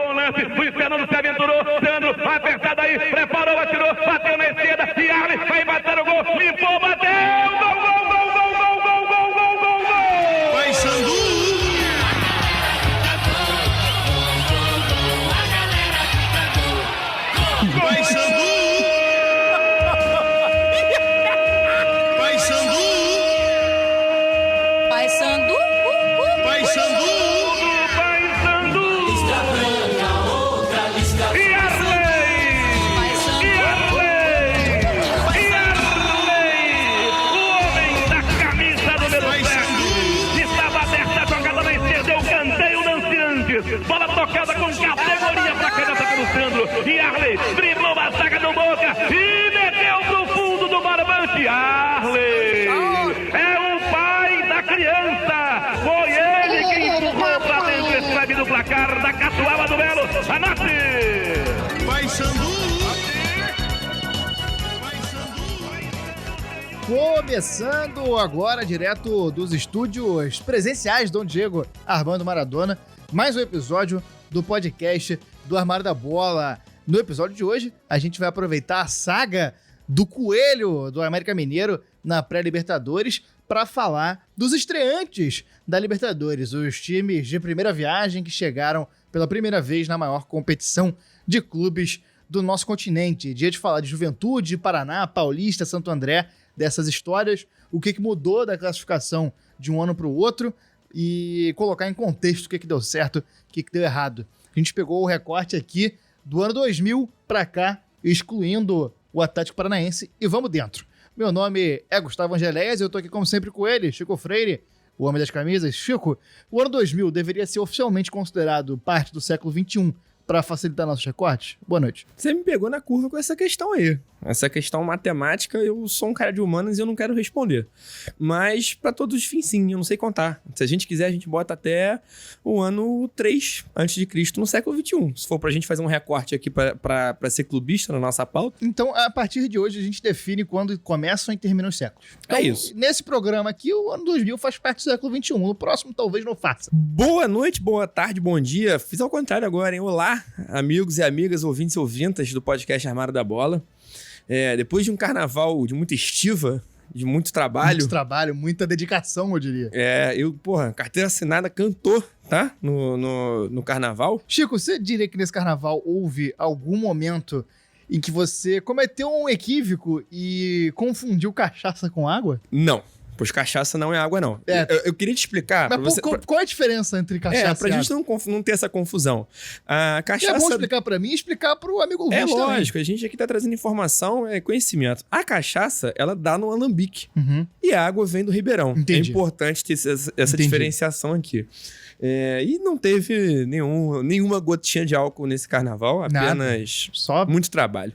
bom lance, o Fernando se aventurou, Sandro, apertado aí, preparou, atirou, bateu na esquerda, e Arley vai bater o gol, limpou, bateu, gol, gol, gol, gol, gol, gol, gol, gol, gol, gol! Vai, Sandu! Vai, Sandu! Vai, Sandu! Vai, Sandu! Vai, Sandu! Bola tocada com categoria pra caneta aqui no Sandro. E Arley driblou a zaga do Boca e meteu pro fundo do barbante. Arley é o pai da criança. Foi ele que empurrou pra dentro esse web do placar da Catuaba do Belo. Anote! Vai, Sandu! Começando agora direto dos estúdios presenciais Dom Diego Armando Maradona. Mais um episódio do podcast do Armário da Bola. No episódio de hoje, a gente vai aproveitar a saga do Coelho do América Mineiro na pré-Libertadores para falar dos estreantes da Libertadores, os times de primeira viagem que chegaram pela primeira vez na maior competição de clubes do nosso continente. Dia de falar de Juventude, Paraná, Paulista, Santo André, dessas histórias, o que mudou da classificação de um ano para o outro, e colocar em contexto o que deu certo, o que deu errado. A gente pegou o recorte aqui do ano 2000 para cá, excluindo o Atlético Paranaense, e vamos dentro. Meu nome é Gustavo Angeléias e eu tô aqui como sempre com ele, Chico Freire, o homem das camisas. Chico, o ano 2000 deveria ser oficialmente considerado parte do século XXI para facilitar nossos recortes? Boa noite. Você me pegou na curva com essa questão aí. Essa questão matemática, eu sou um cara de humanas e eu não quero responder. Mas, para todos os fins, sim, eu não sei contar. Se a gente quiser, a gente bota até o ano 3 a.C. no século XXI. Se for pra gente fazer um recorte aqui pra ser clubista na nossa pauta. Então, a partir de hoje, a gente define quando começam e terminam os séculos. Então, é isso. Nesse programa aqui, o ano 2000 faz parte do século XXI. No próximo, talvez não faça. Boa noite, boa tarde, bom dia. Fiz ao contrário agora, hein? Olá, amigos e amigas, ouvintes e ouvintas do podcast Armário da Bola. Depois de um carnaval de muita estiva, de muito trabalho... Muito trabalho, muita dedicação, eu diria. Carteira assinada cantou, tá? No carnaval. Chico, você diria que nesse carnaval houve algum momento em que você cometeu um equívoco e confundiu cachaça com água? Não. Pois cachaça não é água, não. Eu queria te explicar... Mas qual é a diferença entre cachaça e água? Pra gente não ter essa confusão. A cachaça... É bom explicar pra mim e explicar pro amigo ouvinte também. Lógico, a gente aqui tá trazendo informação, conhecimento. A cachaça, ela dá no alambique. Uhum. E a água vem do Ribeirão. Entendi. É importante ter essa diferenciação aqui. E não teve nenhuma gotinha de álcool nesse carnaval, apenas só muito trabalho.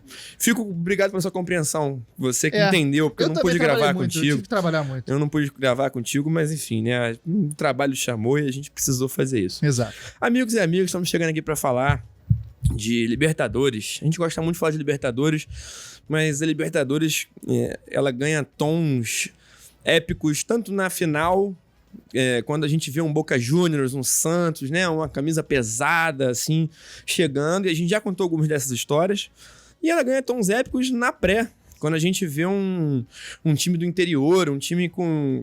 Obrigado pela sua compreensão. Você que entendeu, porque eu não pude gravar contigo. Eu tive que trabalhar muito. Eu não pude gravar contigo, mas enfim, né? O trabalho chamou e a gente precisou fazer isso. Exato. Amigos e amigas, estamos chegando aqui para falar de Libertadores. A gente gosta muito de falar de Libertadores, mas a Libertadores, ela ganha tons épicos, tanto na final... quando a gente vê um Boca Juniors, um Santos, né? Uma camisa pesada, assim, chegando. E a gente já contou algumas dessas histórias. E ela ganha tons épicos na pré. Quando a gente vê um time do interior, um time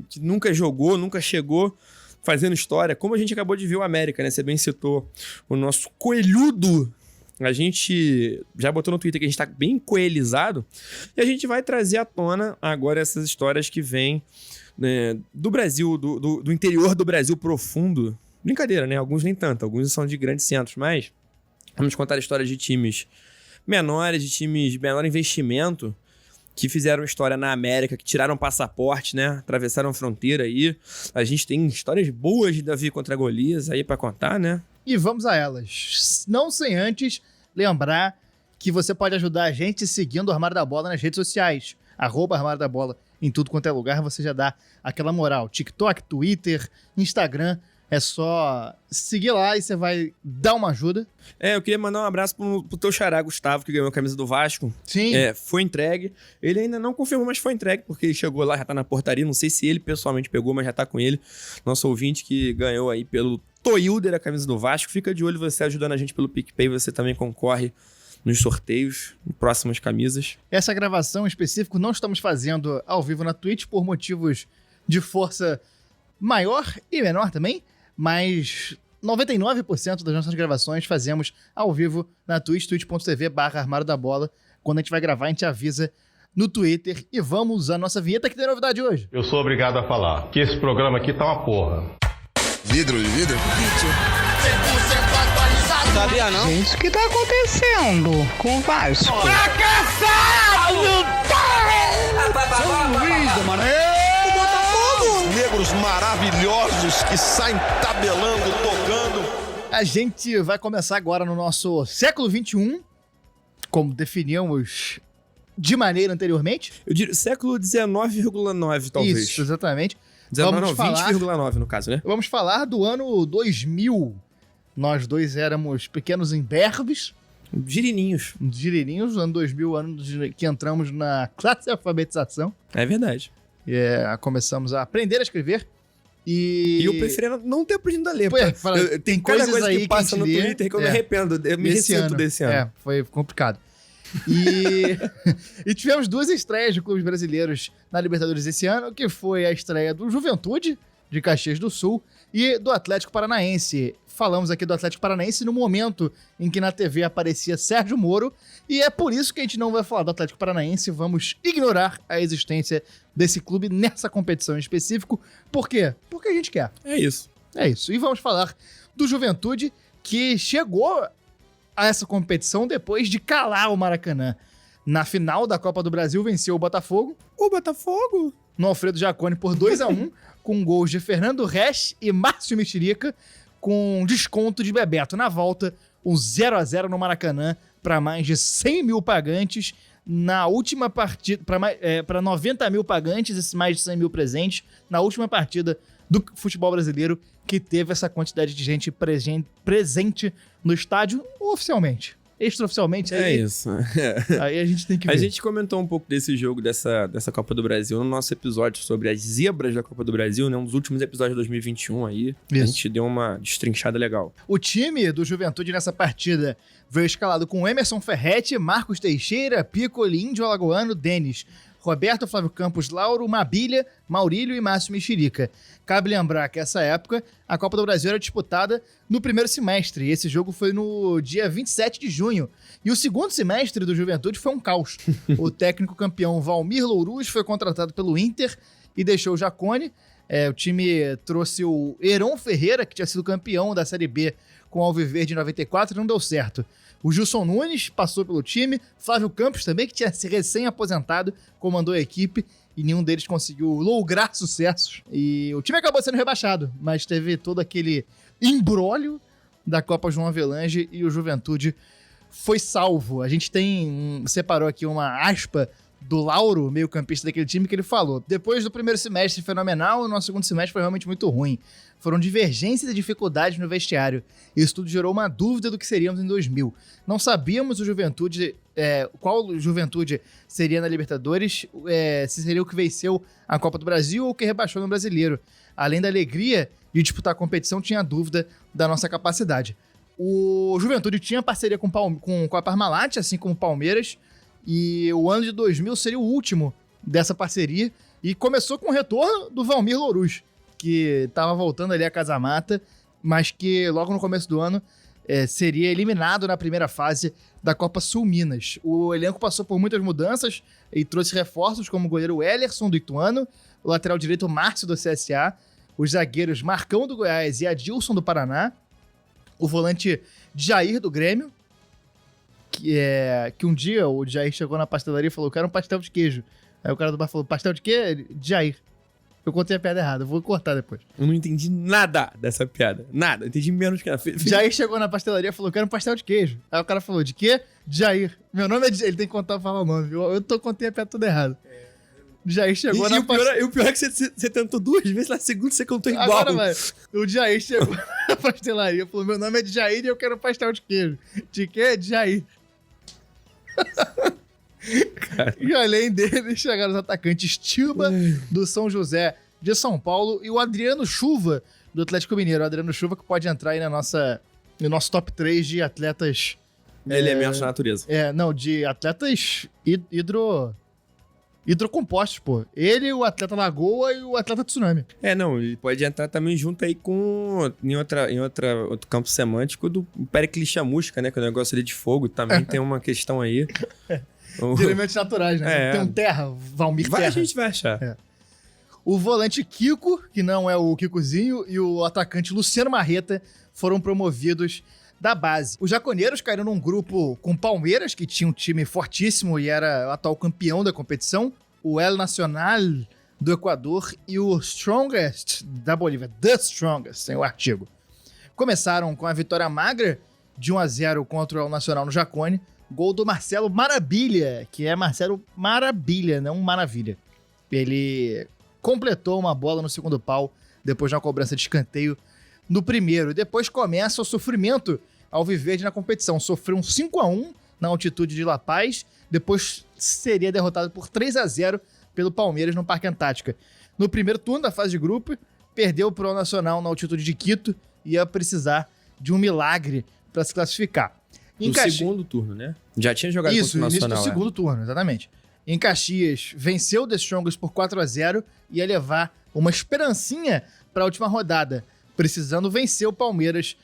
que nunca jogou, nunca chegou, fazendo história. Como a gente acabou de ver o América, né? Você bem citou o nosso coelhudo. A gente já botou no Twitter que a gente tá bem coelhizado. E a gente vai trazer à tona agora essas histórias que vêm... do Brasil, do interior do Brasil profundo. Brincadeira, né? Alguns nem tanto, alguns são de grandes centros, mas vamos contar histórias de times menores, de times de menor investimento, que fizeram história na América, que tiraram passaporte, né? Atravessaram fronteira aí. A gente tem histórias boas de Davi contra Golias aí pra contar, né? E vamos a elas. Não sem antes lembrar que você pode ajudar a gente seguindo o Armário da Bola nas redes sociais. @Armário da Bola em tudo quanto é lugar, você já dá aquela moral. TikTok, Twitter, Instagram, é só seguir lá e você vai dar uma ajuda. Eu queria mandar um abraço pro teu xará, Gustavo, que ganhou a camisa do Vasco. Sim. Foi entregue. Ele ainda não confirmou, mas foi entregue, porque ele chegou lá, já tá na portaria. Não sei se ele pessoalmente pegou, mas já tá com ele. Nosso ouvinte que ganhou aí pelo Toilder, a camisa do Vasco. Fica de olho, você ajudando a gente pelo PicPay, você também concorre nos sorteios, em próximas camisas. Essa gravação em específico não estamos fazendo ao vivo na Twitch por motivos de força maior e menor também, mas 99% das nossas gravações fazemos ao vivo na Twitch, twitch.tv/Armário da Bola. Quando a gente vai gravar, a gente avisa no Twitter. E vamos usar a nossa vinheta, que tem novidade hoje. Eu sou obrigado a falar que esse programa aqui tá uma porra. Vidro de vidro? Sabia não? Gente, o que tá acontecendo com o Vasco? São Luís do Maranhão. Os negros maravilhosos que saem tabelando, tocando. A gente vai começar agora no nosso século XXI, como definimos de maneira anteriormente. Eu diria século 19,9, talvez. Isso, exatamente. 19, Vamos não, falar- 20,9 no caso, né? Vamos falar do ano 2000. Nós dois éramos pequenos imberbes, Girininhos. girininhos, ano 2000, ano que entramos na classe de alfabetização. É verdade. Começamos a aprender a escrever. E E eu preferia não ter aprendido a ler. Pô, pá. fala, tem cada coisas coisa aí que passa a no gente lê, Twitter que eu me arrependo. Eu me ressento desse ano. É, foi complicado. E, e tivemos duas estreias de clubes brasileiros na Libertadores esse ano, que foi a estreia do Juventude, de Caxias do Sul, e do Atlético Paranaense. Falamos aqui do Atlético Paranaense no momento em que na TV aparecia Sérgio Moro, e é por isso que a gente não vai falar do Atlético Paranaense, vamos ignorar a existência desse clube nessa competição em específico. Por quê? Porque a gente quer. É isso. É isso. E vamos falar do Juventude, que chegou a essa competição depois de calar o Maracanã. Na final da Copa do Brasil, venceu o Botafogo, O Botafogo? no Alfredo Jaconi por 2-1, com gols de Fernando Resch e Márcio Mexerica, com desconto de Bebeto. Na volta, um 0-0 no Maracanã para mais de 100 mil pagantes. Na última partida, para 90 mil pagantes e mais de 100 mil presentes, na última partida do futebol brasileiro que teve essa quantidade de gente presente no estádio oficialmente. Extraoficialmente, É aí, isso. aí a gente tem que ver. A gente comentou um pouco desse jogo, dessa Copa do Brasil, no nosso episódio sobre as zebras da Copa do Brasil, né? Um dos últimos episódios de 2021 aí. A Isso. gente deu uma destrinchada legal. O time do Juventude nessa partida veio escalado com Emerson Ferretti, Marcos Teixeira, Piccoli, Índio Alagoano, Denis, Roberto, Flávio Campos, Lauro, Mabilha, Maurílio e Márcio Mexerica. Cabe lembrar que essa época a Copa do Brasil era disputada no primeiro semestre, e esse jogo foi no dia 27 de junho. E o segundo semestre do Juventude foi um caos. O técnico campeão Valmir Louruz foi contratado pelo Inter e deixou o Jaconi. O time trouxe o Heron Ferreira, que tinha sido campeão da Série B com o Alviverde em 94, e não deu certo. O Gilson Nunes passou pelo time, Flávio Campos também, que tinha se recém-aposentado, comandou a equipe, e nenhum deles conseguiu lograr sucessos. E o time acabou sendo rebaixado, mas teve todo aquele imbróglio da Copa João Avelange e o Juventude foi salvo. A gente separou aqui uma aspa do Lauro, meio-campista daquele time, que ele falou: depois do primeiro semestre fenomenal, o nosso segundo semestre foi realmente muito ruim. Foram divergências e dificuldades no vestiário. Isso tudo gerou uma dúvida do que seríamos em 2000. Não sabíamos qual Juventude seria na Libertadores, se seria o que venceu a Copa do Brasil ou o que rebaixou no Brasileiro. Além da alegria de disputar a competição, tinha dúvida da nossa capacidade. O Juventude tinha parceria com a Parmalat, assim como o Palmeiras, e o ano de 2000 seria o último dessa parceria, e começou com o retorno do Valmir Louruz, que estava voltando ali a Casa Mata, mas que logo no começo do ano seria eliminado na primeira fase da Copa Sul Minas. O elenco passou por muitas mudanças e trouxe reforços como o goleiro Ellerson do Ituano, o lateral direito Márcio do CSA, os zagueiros Marcão do Goiás e Adilson do Paraná, o volante Jair do Grêmio, que um dia o Jair chegou na pastelaria e falou: quero um pastel de queijo. Aí o cara do bar falou: pastel de quê? Jair. Eu contei a piada errada, eu vou cortar depois. Eu não entendi nada dessa piada. Nada. Eu entendi menos que nada. Jair chegou na pastelaria e falou: quero um pastel de queijo. Aí o cara falou: de quê? Jair. Meu nome é Jair. Ele tem que contar e falar o nome. Contei a piada toda errada. Jair chegou na pastelaria. E o pior é que você tentou duas vezes, na segunda você contou igual. Agora vai. O Jair chegou na pastelaria e falou: meu nome é Jair e eu quero um pastel de queijo. De quê? De Jair. E além dele, chegaram os atacantes Tilba, do São José de São Paulo, e o Adriano Chuva, do Atlético Mineiro, o Adriano Chuva, que pode entrar aí no nosso top 3 de atletas... Elementos da natureza. De atletas hidrocompostos, pô. Ele, o atleta Lagoa e o atleta Tsunami. Ele pode entrar também junto aí com... Em outro campo semântico do Pericles Chamusca, né? Que é o negócio ali de fogo. Também tem uma questão aí. De elementos naturais, né? Tem um Terra, Valmir Terra. A gente vai achar. O volante Kiko, que não é o Kikozinho, e o atacante Luciano Marreta foram promovidos da base. Os jaconeiros caíram num grupo com Palmeiras, que tinha um time fortíssimo e era o atual campeão da competição, o El Nacional do Equador e o Strongest da Bolívia. The Strongest, tem o artigo. Começaram com a vitória magra de 1-0 contra o El Nacional no Jacone, gol do Marcelo Maravilha, que é Marcelo Maravilha, não Maravilha. Ele completou uma bola no segundo pau, depois de uma cobrança de escanteio no primeiro. E depois começa o sofrimento ao Alviverde na competição. Sofreu um 5-1 na altitude de La Paz, depois seria derrotado por 3-0 pelo Palmeiras no Parque Antártica. No primeiro turno da fase de grupo, perdeu para o Nacional na altitude de Quito e ia precisar de um milagre para se classificar. No segundo turno, né? Já tinha jogado contra o Nacional. Isso, início do segundo turno, exatamente. Em Caxias, venceu o The Strongest por 4-0 e ia levar uma esperancinha para a última rodada, precisando vencer o Palmeiras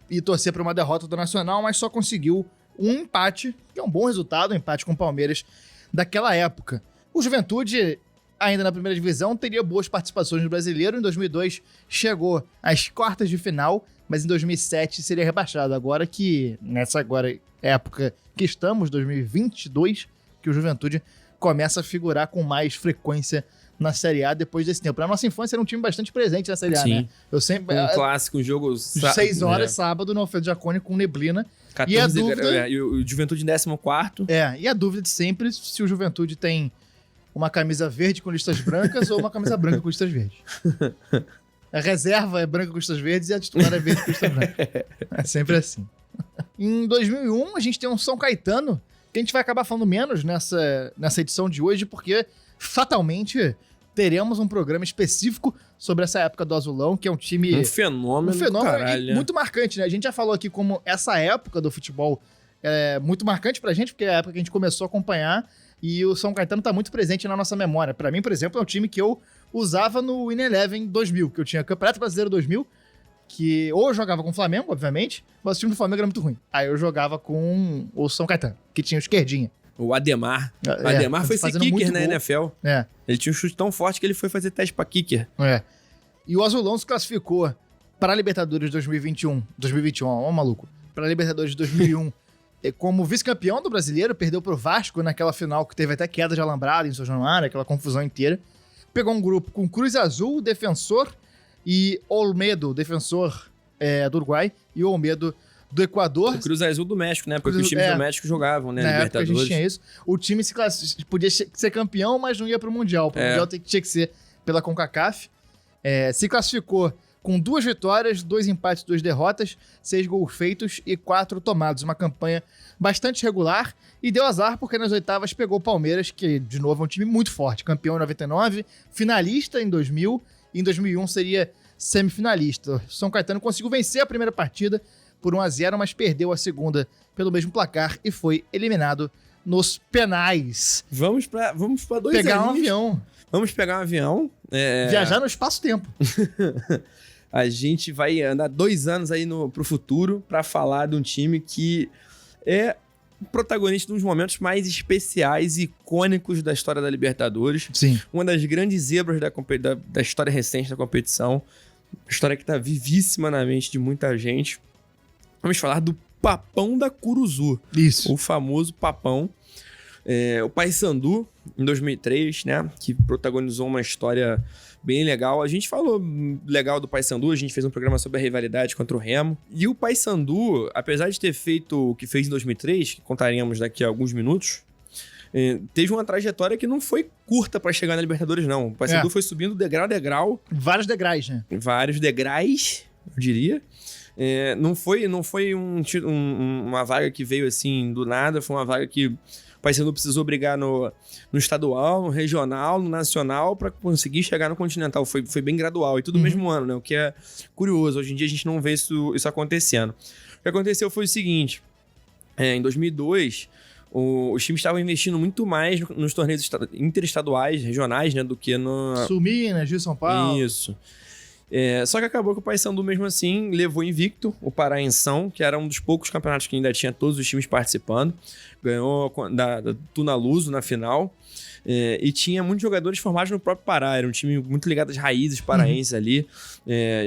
e torcer para uma derrota do Nacional, mas só conseguiu um empate, que é um bom resultado, um empate com o Palmeiras daquela época. O Juventude, ainda na primeira divisão, teria boas participações no Brasileiro. Em 2002 chegou às quartas de final, mas em 2007 seria rebaixado. Agora que, nessa época que estamos, 2022, que o Juventude começa a figurar com mais frequência na Série A depois desse tempo. Na nossa infância era um time bastante presente na Série A, né? Eu sempre... Um clássico, um jogo... 6 horas, sábado, no Alfredo Jacone com neblina. 14, e a dúvida... E o Juventude em 14º. E a dúvida de sempre se o Juventude tem uma camisa verde com listas brancas ou uma camisa branca com listas verdes. A reserva é branca com listas verdes e a titular é verde com listas brancas. É sempre assim. Em 2001, a gente tem um São Caetano, que a gente vai acabar falando menos nessa edição de hoje, porque fatalmente teremos um programa específico sobre essa época do Azulão, que é um time... Um fenômeno caralho, e muito marcante, né? A gente já falou aqui como essa época do futebol é muito marcante pra gente, porque é a época que a gente começou a acompanhar, e o São Caetano tá muito presente na nossa memória. Pra mim, por exemplo, é um time que eu usava no Win Eleven 2000, que eu tinha Campeonato Brasileiro 2000, que ou eu jogava com o Flamengo, obviamente, mas o time do Flamengo era muito ruim. Aí eu jogava com o São Caetano, que tinha o esquerdinha. O Ademar. O Ademar foi ser kicker na NFL. Ele tinha um chute tão forte que ele foi fazer teste pra kicker. E o Azulão se classificou para a Libertadores 2021, ó, maluco, para a Libertadores de 2001 como vice-campeão do Brasileiro, perdeu pro Vasco naquela final que teve até queda de alambrado em São Januário, aquela confusão inteira. Pegou um grupo com Cruz Azul, Defensor, e Olmedo, Defensor do Uruguai, e Olmedo do Equador. O Cruz Azul do México, né? Porque os times do México jogavam, né? Na Libertadores. época a gente tinha isso. O time podia ser campeão, mas não ia pro Mundial. Pro Mundial tinha que ser pela CONCACAF. Se classificou com 2 vitórias, 2 empates, 2 derrotas, 6 gols feitos e 4 tomados. Uma campanha bastante regular e deu azar porque nas oitavas pegou o Palmeiras, que de novo é um time muito forte. Campeão em 99, finalista em 2000 e em 2001 seria semifinalista. São Caetano conseguiu vencer a primeira partida por 1-0, mas perdeu a segunda pelo mesmo placar e foi eliminado nos penais. Vamos pra 2 pegar anos. Um avião. Vamos pegar um avião. Viajar no espaço-tempo. A gente vai andar 2 anos aí pro futuro pra falar de um time que é protagonista de um dos momentos mais especiais e icônicos da história da Libertadores. Sim. Uma das grandes zebras da história recente da competição. Uma história que tá vivíssima na mente de muita gente. Vamos falar do Papão da Curuzu. Isso. O famoso Papão. O Paysandu, em 2003, né? Que protagonizou uma história bem legal. A gente falou legal do Paysandu, a gente fez um programa sobre a rivalidade contra o Remo. E o Paysandu, apesar de ter feito o que fez em 2003, que contaremos daqui a alguns minutos, teve uma trajetória que não foi curta pra chegar na Libertadores, não. O Paysandu foi subindo degrau a degrau. Vários degraus, né? Vários degraus, eu diria. Não foi uma vaga que veio assim do nada, foi uma vaga que o Paysandu precisou brigar no estadual, no regional, no nacional, para conseguir chegar no continental. Foi bem gradual e tudo no mesmo ano, né? O que é curioso. Hoje em dia a gente não vê isso acontecendo. O que aconteceu foi o seguinte: em 2002, os times estavam investindo muito mais nos torneios interestaduais, regionais, né? Do que no... Sul Minas, Rio São Paulo. Isso. Só que acabou que o Paysandu, mesmo assim, levou invicto o Paraenção, que era um dos poucos campeonatos que ainda tinha todos os times participando. Ganhou da Tunaluso na final. E tinha muitos jogadores formados no próprio Pará. Era um time muito ligado às raízes paraenses ali.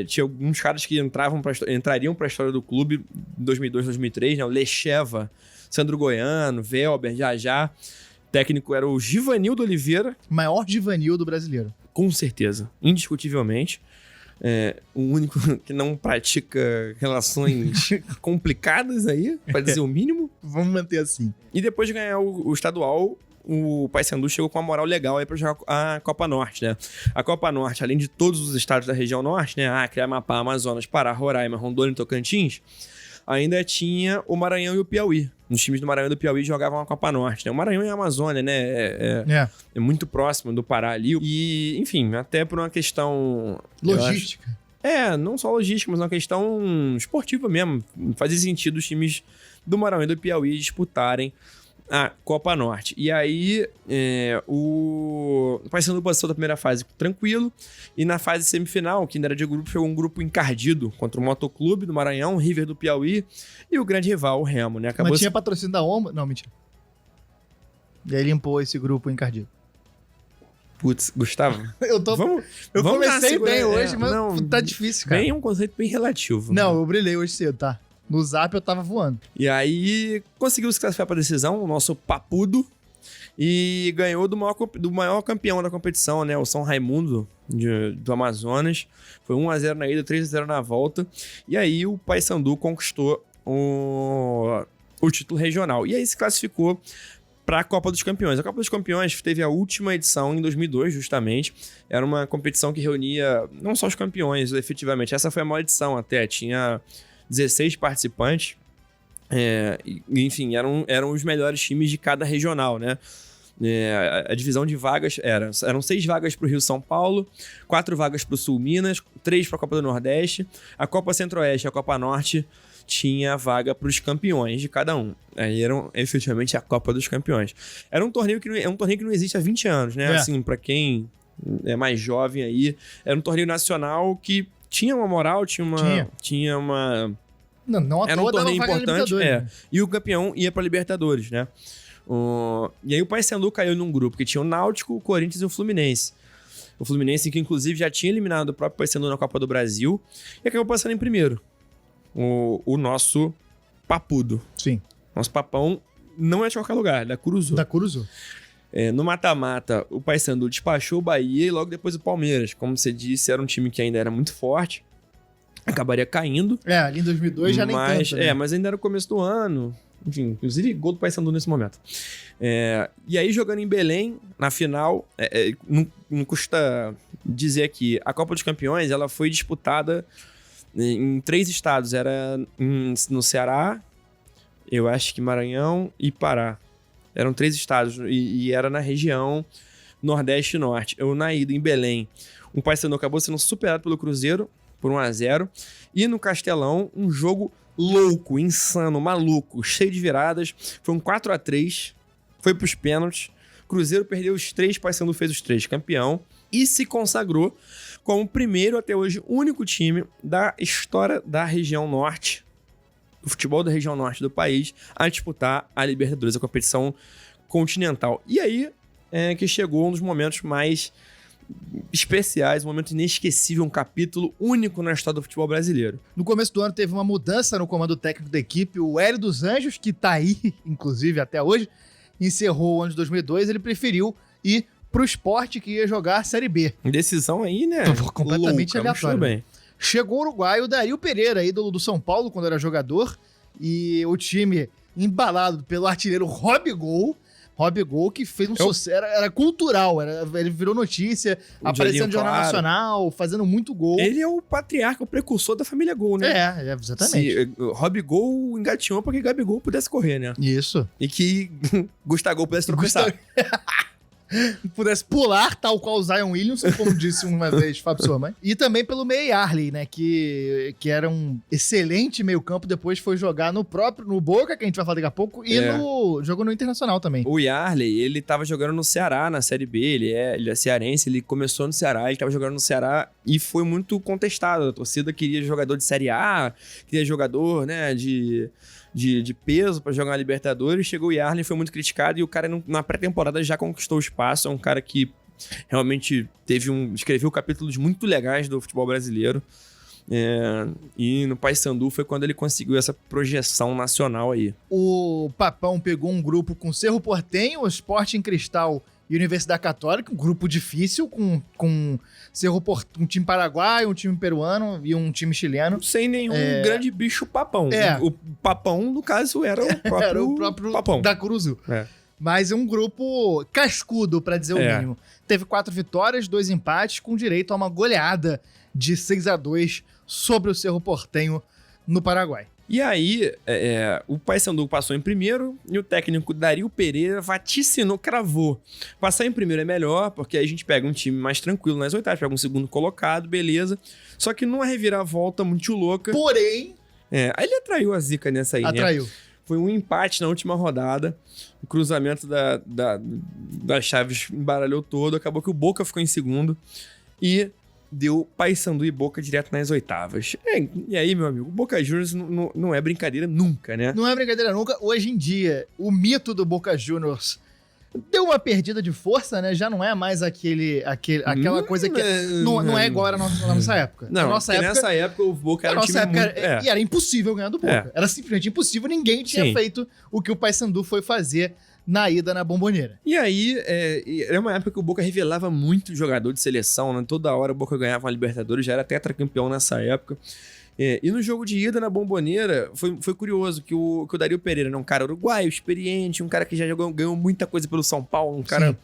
Tinha alguns caras que entrariam para a história do clube em 2002, 2003, né? O Lecheva, Sandro Goiano, Velber, Jajá. O técnico era o Givanildo Oliveira. Maior Givanildo brasileiro. Com certeza, indiscutivelmente. O único que não pratica relações complicadas aí, para dizer o mínimo. Vamos manter assim. E depois de ganhar o estadual, o Paysandu chegou com uma moral legal aí para jogar a Copa Norte, né? A Copa Norte, além de todos os estados da região norte, né? Acre, Amapá, Amazonas, Pará, Roraima, Rondônia e Tocantins, ainda tinha o Maranhão e o Piauí. Os times do Maranhão e do Piauí jogavam a Copa Norte, né? O Maranhão e a Amazônia, né? É muito próximo do Pará ali. E, enfim, até por uma questão... Logística. Não só logística, mas uma questão esportiva mesmo. Fazia sentido os times do Maranhão e do Piauí disputarem a Copa Norte. E aí, o Paysandu passou da primeira fase tranquilo, e na fase semifinal, que ainda era de grupo, chegou um grupo encardido contra o Motoclube do Maranhão, o River do Piauí e o grande rival, o Remo, né? Mas tinha patrocínio da OMA? Não, mentira. E aí limpou esse grupo encardido. Putz, Gustavo, Eu comecei bem hoje, mas não, tá difícil, cara. Bem, é um conceito bem relativo. Não, eu brilhei hoje cedo, tá? No Zap eu tava voando. E aí, conseguiu se classificar pra decisão, o nosso papudo, e ganhou do maior campeão da competição, né? O São Raimundo do Amazonas. Foi 1-0 na ida, 3-0 na volta. E aí, o Paysandu conquistou o título regional. E aí, se classificou para a Copa dos Campeões. A Copa dos Campeões teve a última edição em 2002, justamente. Era uma competição que reunia não só os campeões, efetivamente. Essa foi a maior edição até. Tinha 16 participantes. Enfim, eram os melhores times de cada regional, né? A divisão de vagas eram 6 vagas para o Rio São Paulo, 4 vagas para o Sul Minas, 3 para a Copa do Nordeste. A Copa Centro-Oeste e a Copa Norte tinha vaga para os campeões de cada um. Aí eram efetivamente a Copa dos Campeões. Era um torneio que não existe há 20 anos, né? Assim, para quem é mais jovem aí, era um torneio nacional que tinha uma moral, tinha uma... Não era um torneio importante, né? E o campeão ia para Libertadores, né? E aí o Paysandu caiu num grupo que tinha o Náutico, o Corinthians e o Fluminense. O Fluminense, que inclusive já tinha eliminado o próprio Paysandu na Copa do Brasil, e acabou passando em primeiro. O nosso papudo. Sim. Nosso papão não é de qualquer lugar, é da Curuzu. Da Curuzu. No mata-mata, o Paysandu despachou o Bahia e logo depois o Palmeiras. Como você disse, era um time que ainda era muito forte. Acabaria caindo. Ali em 2002 já nem tanto, né? Mas ainda era o começo do ano. Enfim, inclusive gol do Paysandu nesse momento. E aí, jogando em Belém, na final, não custa dizer que a Copa dos Campeões ela foi disputada em 3 estados. Era no Ceará, eu acho que Maranhão e Pará. Eram 3 estados e era na região Nordeste e Norte. Na ida em Belém, o Paysandu acabou sendo superado pelo Cruzeiro por 1-0. E no Castelão, um jogo louco, insano, maluco, cheio de viradas. Foi um 4-3, foi pros pênaltis. Cruzeiro perdeu os 3, Paysandu fez os 3, campeão. E se consagrou como o primeiro, até hoje, único time da história da região norte, do futebol da região norte do país, a disputar a Libertadores, a competição continental. E aí que chegou um dos momentos mais especiais, um momento inesquecível, um capítulo único na história do futebol brasileiro. No começo do ano teve uma mudança no comando técnico da equipe. O Hélio dos Anjos, que tá aí, inclusive, até hoje, encerrou o ano de 2002, ele preferiu ir pro Sport, que ia jogar a Série B. Decisão aí, né? Completamente aleatório. Bem. Chegou o uruguaio Dario Pereira, ídolo do São Paulo quando era jogador, e o time embalado pelo artilheiro Robigol, Rob Gol, que fez um sucesso, era cultural, ele virou notícia, aparecendo no Jornal Nacional, fazendo muito gol. Ele é o patriarca, o precursor da família Gol, né? Exatamente. Rob Gol engatinhou pra que Gabigol pudesse correr, né? Isso. E que Gustavo pudesse tropeçar. Pudesse pular, tal qual o Zion Williamson, como disse uma vez Fábio sua mãe. E também pelo May Arley, né? Que era um excelente meio-campo. Depois foi jogar no Boca, que a gente vai falar daqui a pouco, e jogou no Internacional também. O Yarley, ele tava jogando no Ceará, na Série B. Ele é cearense, ele começou no Ceará, ele tava jogando no Ceará e foi muito contestado. A torcida queria jogador de Série A, queria jogador, né, de peso pra jogar na Libertadores. Chegou o Yarley, foi muito criticado e o cara na pré-temporada já conquistou o espaço. É um cara que realmente escreveu capítulos muito legais do futebol brasileiro. E no Paysandu foi quando ele conseguiu essa projeção nacional aí. O Papão pegou um grupo com Cerro Porteño, o Sporting Cristal e Universidade Católica, um grupo difícil com Cerro Porteño, um time paraguaio, um time peruano e um time chileno. Sem nenhum grande bicho papão. O Papão, no caso, era o próprio Papão da Cruzul. Mas é um grupo cascudo, pra dizer o mínimo. Teve 4 vitórias, 2 empates, com direito a uma goleada de 6-2 sobre o Cerro Porteño no Paraguai. E aí, o Paysandu passou em primeiro e o técnico Dario Pereira vaticinou, cravou. Passar em primeiro é melhor, porque aí a gente pega um time mais tranquilo nas oitavas, pega um segundo colocado, beleza. Só que numa reviravolta muito louca... Porém... aí ele atraiu a zica nessa aí, Atraiu. Né? Foi um empate na última rodada, o cruzamento das chaves embaralhou todo, acabou que o Boca ficou em segundo e... deu Paysandu e Boca direto nas oitavas. E aí, meu amigo, o Boca Juniors não é brincadeira nunca, né? Não é brincadeira nunca. Hoje em dia, o mito do Boca Juniors deu uma perdida de força, né? Já não é mais aquela coisa que... Não é igual na nossa época. Não, nessa época o Boca era um time muito... E era impossível ganhar do Boca. Era simplesmente impossível. Ninguém tinha feito o que o Paysandu foi fazer na ida na Bombonera. E aí, era uma época que o Boca revelava muito jogador de seleção, né? Toda hora o Boca ganhava uma Libertadores, já era tetracampeão nessa época. E no jogo de ida na Bombonera, foi curioso que o Dario Pereira era um cara uruguaio, experiente, um cara que já ganhou muita coisa pelo São Paulo, um cara... Sim.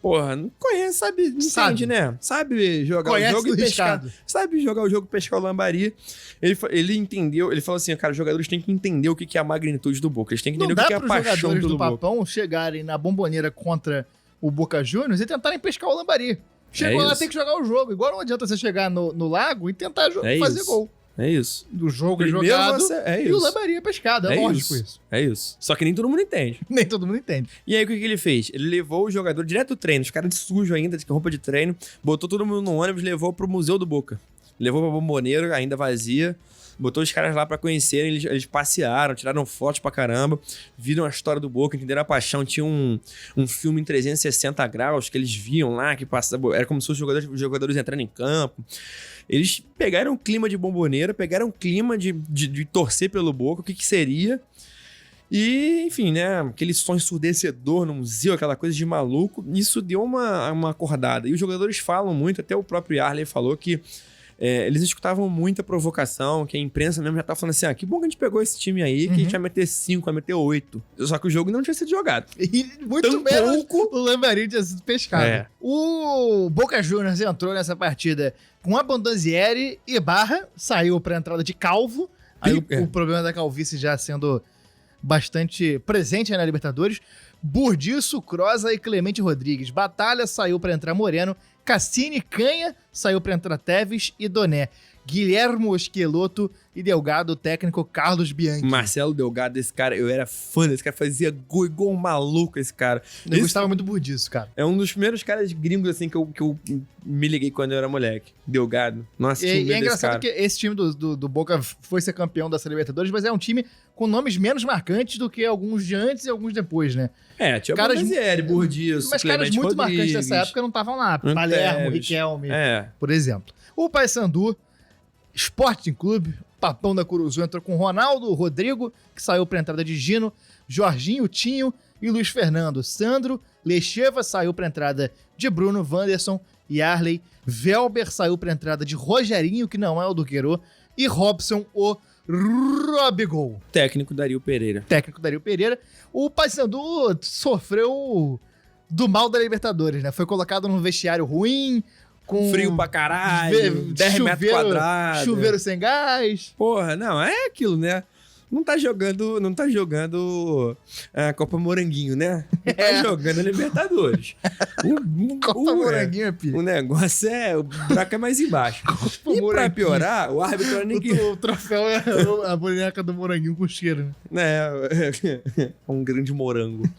Porra, não conhece, entende, né? Sabe jogar o jogo e pescar. Sabe jogar o jogo e pescar o lambari. Ele entendeu, ele falou assim, cara, os jogadores têm que entender o que é a magnitude do Boca. Eles têm que entender o que é a paixão do Boca. Os jogadores do Papão chegarem na Bombonera contra o Boca Juniors e tentarem pescar o lambari. Chegou lá, tem que jogar o jogo. Igual não adianta você chegar no lago e tentar fazer gol. É isso. Do jogo jogado e o lambari pescado. É lógico isso. É isso. Só que nem todo mundo entende. Nem todo mundo entende. E aí, o que ele fez? Ele levou o jogador direto do treino, os caras de sujo ainda, de roupa de treino, botou todo mundo no ônibus, levou pro Museu do Boca. Levou pra Bombonera, ainda vazia, botou os caras lá pra conhecerem, eles passearam, tiraram fotos pra caramba, viram a história do Boca, entenderam a paixão. Tinha um filme em 360 graus que eles viam lá, que passava, era como se fossem os jogadores entrando em campo. Eles pegaram o clima de Bombonera, pegaram o clima de torcer pelo Boca, o que seria. E, enfim, né, aquele som ensurdecedor no museu, aquela coisa de maluco, isso deu uma acordada. E os jogadores falam muito, até o próprio Yarley falou que eles escutavam muita provocação, que a imprensa mesmo já tava falando assim, que bom que a gente pegou esse time aí, que a gente vai meter 5, vai meter 8. Só que o jogo não tinha sido jogado. E muito menos o lambari tinha sido pescado. O Boca Juniors entrou nessa partida com Abondanzieri e Barra, saiu pra entrada de Calvo. Aí o problema da calvície já sendo bastante presente na Libertadores. Burdiço, Croza e Clemente Rodrigues. Batalha saiu pra entrar Moreno. Cassini, Canha, saiu pra entrar Teves e Doné. Guilhermo Esqueloto e Delgado, o técnico Carlos Bianchi. Marcelo Delgado, esse cara, eu era fã desse cara, fazia gol igual um maluco esse cara. Eu gostava muito do Burdiço, cara. É um dos primeiros caras gringos, assim, que eu me liguei quando eu era moleque. Delgado. Nossa, e é engraçado que esse time do Boca foi ser campeão da Libertadores, mas é um time com nomes menos marcantes do que alguns de antes e alguns depois, né? Tinha Abondanzieri, Burdiço, mas caras muito marcantes dessa época não estavam lá. Palermo, Riquelme, por exemplo. O Paysandu, Sporting Clube, Papão da Curuzu, entrou com Ronaldo, Rodrigo, que saiu para a entrada de Gino, Jorginho, Tinho e Luiz Fernando. Sandro, Lecheva saiu para a entrada de Bruno, Wanderson e Arley. Velber saiu para a entrada de Rogerinho, que não é o do Queiro, e Robson, o Robigol. Técnico Dario Pereira. Técnico Dario Pereira. O Paysandu sofreu do mal da Libertadores, né? Foi colocado num vestiário ruim, com Frio pra caralho, 10 metros quadrados. Chuveiro sem gás. Porra, não, é aquilo, né? Não tá jogando a Copa Moranguinho, né? Não tá jogando a Libertadores. Copa Moranguinho, o negócio o buraco é mais embaixo. E pra piorar, o árbitro era ninguém. O troféu é a boneca do Moranguinho com cheiro, né? É um grande morango.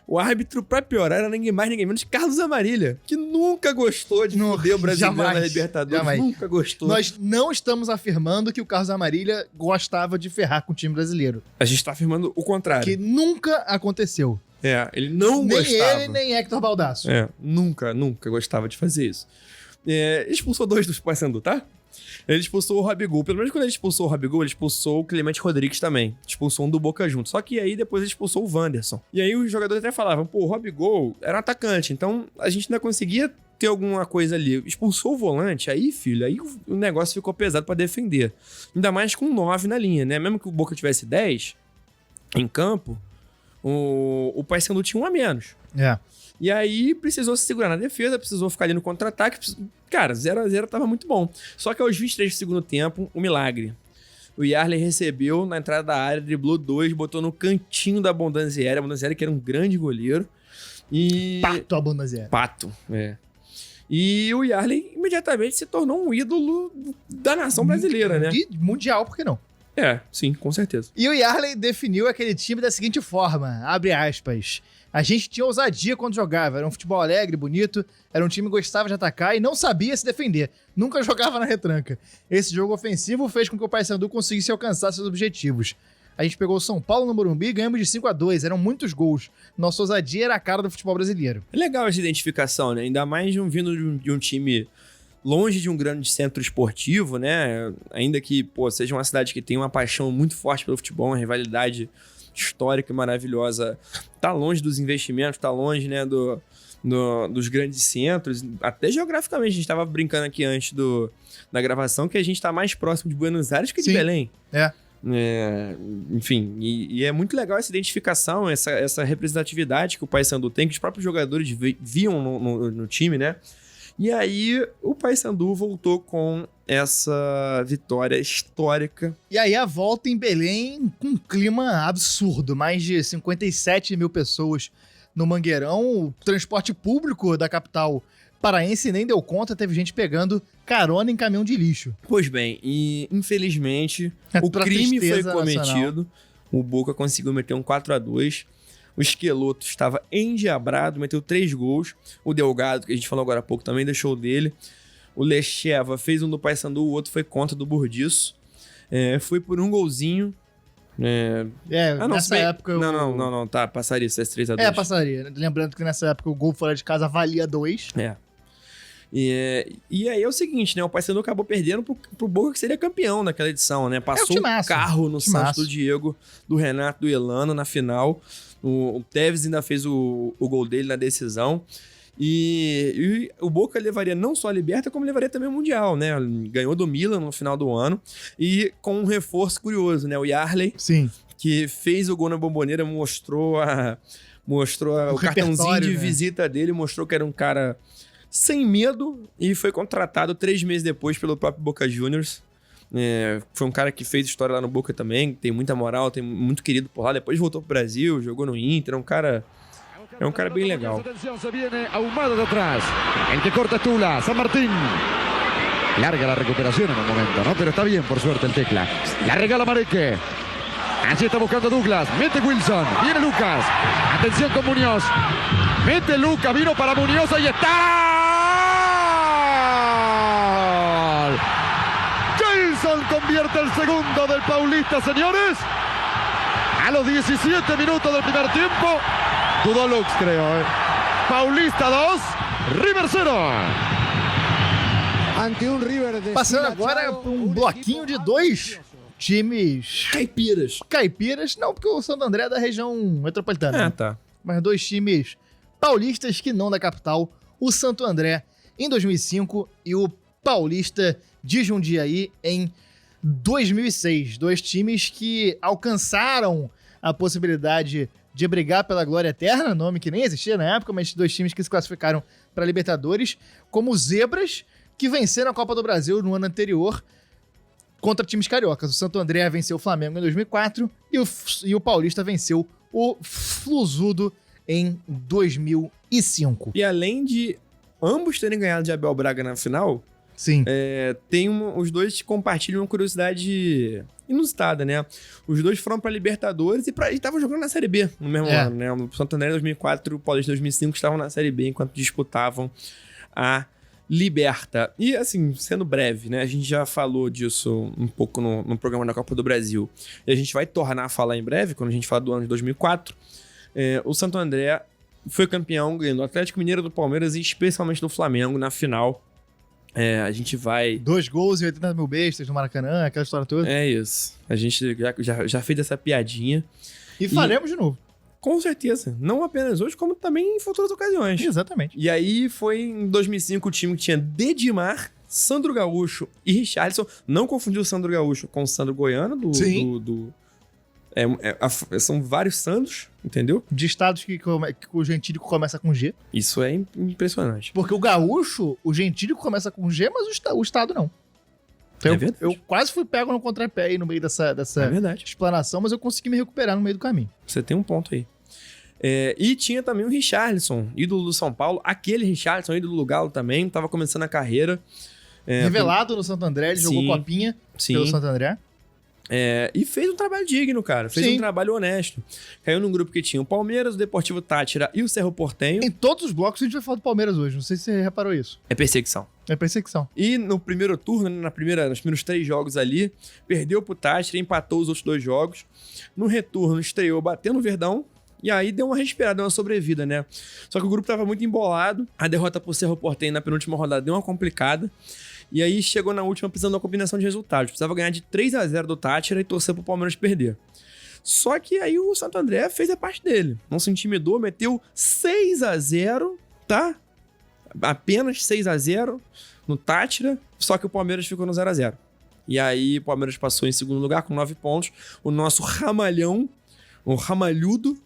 O árbitro, pra piorar, era ninguém mais, ninguém menos que Carlos Amarilha, que nunca gostou de foder o brasileiro na Libertadores. Jamais. Nunca gostou. Nós não estamos afirmando que o Carlos Amarilha gostava de ferrar com o time brasileiro. A gente tá afirmando o contrário. Que nunca aconteceu. Ele não nem gostava. Nem ele, nem Hector Baldasso. Nunca gostava de fazer isso. Expulsou 2 do Paysandu, tá? Ele expulsou o Robigol. Pelo menos quando ele expulsou o Robigol, ele expulsou o Clemente Rodrigues também. Expulsou um do Boca junto. Só que aí depois ele expulsou o Wanderson. E aí os jogadores até falavam, pô, o Robigol era um atacante, então a gente ainda conseguia ter alguma coisa ali. Expulsou o volante, aí, filho, aí o negócio ficou pesado pra defender. Ainda mais com 9 na linha, né? Mesmo que o Boca tivesse 10 em campo, o Paysandu tinha 1 a menos. E aí precisou se segurar na defesa, precisou ficar ali no contra-ataque. Cara, 0x0 tava muito bom. Só que aos 23 do segundo tempo, um milagre. O Yarley recebeu na entrada da área, driblou 2, botou no cantinho da Bondanzieri. A Bondanzieri que era um grande goleiro. Pato a Bondanzieri. Pato, E o Yarley imediatamente se tornou um ídolo da nação brasileira, né? Mundial, por que não? Sim, com certeza. E o Yarley definiu aquele time da seguinte forma, abre aspas, a gente tinha ousadia quando jogava, era um futebol alegre, bonito, era um time que gostava de atacar e não sabia se defender, nunca jogava na retranca. Esse jogo ofensivo fez com que o Paysandu conseguisse alcançar seus objetivos. A gente pegou o São Paulo no Morumbi e ganhamos de 5-2, eram muitos gols. Nossa ousadia era a cara do futebol brasileiro. É legal essa identificação, né? Ainda mais vindo de um time longe de um grande centro esportivo, né? Ainda que, seja uma cidade que tem uma paixão muito forte pelo futebol, uma rivalidade histórica e maravilhosa, tá longe dos investimentos, tá longe, né, dos grandes centros, até geograficamente. A gente tava brincando aqui antes da gravação que a gente tá mais próximo de Buenos Aires que de Belém. Enfim, e é muito legal essa identificação, essa representatividade que o Paysandu tem, que os próprios jogadores viam no time, né? E aí, o Paysandu voltou com essa vitória histórica. E aí, a volta em Belém com um clima absurdo. Mais de 57 mil pessoas no Mangueirão. O transporte público da capital paraense nem deu conta. Teve gente pegando carona em caminhão de lixo. Pois bem, e infelizmente, o crime foi cometido. Nacional. O Boca conseguiu meter um 4-2. O Esqueloto estava endiabrado, meteu 3 gols. O Delgado, que a gente falou agora há pouco, também deixou dele. O Lecheva fez um do Paysandu, o outro foi contra do Burdiço. Foi por um golzinho. Nessa época... Não, tá, passaria se 3-2. Passaria. Lembrando que nessa época o gol fora de casa valia 2. E aí é o seguinte, né? O Paysandu acabou perdendo pro Boca, que seria campeão naquela edição, né? Passou o carro no Santos do Diego, do Renato, do Elano na final. O Tevez ainda fez o gol dele na decisão. E o Boca levaria não só a Liberta, como levaria também o Mundial, né? Ganhou do Milan no final do ano. E com um reforço curioso, né? O Yarley, que fez o gol na Bomboneira, mostrou o cartãozinho de visita dele, mostrou que era um cara sem medo e foi contratado 3 meses depois pelo próprio Boca Juniors. Foi um cara que fez história lá no Boca também, tem muita moral, tem muito querido por lá. Depois voltou pro Brasil, jogou no Inter, é um cara bem legal. Se viene ahumado de atrás. El que corta es Tula, San Martín. Larga la recuperación en un momento, ¿no? Pero está bien, por suerte, el Tecla. La regala Mareque. Allí está buscando Douglas. Mete Wilson. Viene Lucas. Atención con Muñoz. Mete Lucas. Vino para Muñoz. Ahí está. Wilson convierte el segundo del Paulista, señores. A los 17 minutos del primer tiempo. Dudó Lux, creo. Paulista 2, River 0. Ante um River Passando agora por um bloquinho de 2 times... Caipiras, não, porque o Santo André é da região metropolitana. Tá. Mas 2 times paulistas que não da capital. O Santo André em 2005 e o Paulista de Jundiaí em 2006. Dois times que alcançaram a possibilidade de brigar pela glória eterna, nome que nem existia na época, mas dois times que se classificaram para Libertadores, como Zebras, que venceram a Copa do Brasil no ano anterior contra times cariocas. O Santo André venceu o Flamengo em 2004 e o Paulista venceu o Fluzudo em 2005. E além de ambos terem ganhado de Abel Braga na final, Sim. Os dois compartilham uma curiosidade inusitada, né? Os dois foram pra Libertadores e estavam jogando na Série B no mesmo ano, né? O Santo André em 2004 e o Paulista em 2005 estavam na Série B enquanto disputavam a Liberta. E, assim, sendo breve, né? A gente já falou disso um pouco no programa da Copa do Brasil. E a gente vai tornar a falar em breve, quando a gente falar do ano de 2004. O Santo André foi campeão, ganhando do Atlético Mineiro, do Palmeiras e especialmente do Flamengo na final. A gente vai... 2 gols e 80 mil bestas no Maracanã, aquela história toda. É isso. A gente já fez essa piadinha. E faremos de novo. Com certeza. Não apenas hoje, como também em futuras ocasiões. Exatamente. E aí foi em 2005 o time que tinha Dedimar, Sandro Gaúcho e Richarlison. Não confundiu o Sandro Gaúcho com o Sandro Goiano Sim. São vários Sandros, entendeu? De estados que o gentílico começa com G. Isso é impressionante. Porque o gaúcho, o gentílico começa com G, mas o estado não. Então, É verdade. eu quase fui pego no contrapé aí no meio dessa É verdade. explanação, mas eu consegui me recuperar no meio do caminho. Você tem um ponto aí. E tinha também o Richarlison, ídolo do São Paulo. Aquele Richarlison, ídolo do Galo também, tava começando a carreira. Revelado no Santo André, ele jogou copinha pelo Santo André. E fez um trabalho digno, cara. Fez Sim. um trabalho honesto. Caiu num grupo que tinha o Palmeiras, o Deportivo Táchira e o Cerro Porteño. Em todos os blocos a gente vai falar do Palmeiras hoje, não sei se você reparou isso. É perseguição. É perseguição. E no primeiro turno, nos primeiros 3 jogos ali, perdeu pro Táchira, empatou os outros 2 jogos. No retorno, estreou batendo o Verdão. E aí deu uma respirada, deu uma sobrevida, né? Só que o grupo tava muito embolado. A derrota pro Cerro Porteño na penúltima rodada deu uma complicada. E aí chegou na última precisando da combinação de resultados. Precisava ganhar de 3-0 do Táchira e torcer pro Palmeiras perder. Só que aí o Santo André fez a parte dele. Não se intimidou, meteu 6-0, tá? Apenas 6-0 no Táchira. Só que o Palmeiras ficou no 0-0. E aí o Palmeiras passou em segundo lugar com 9 pontos. O nosso ramalhão, o ramalhudo,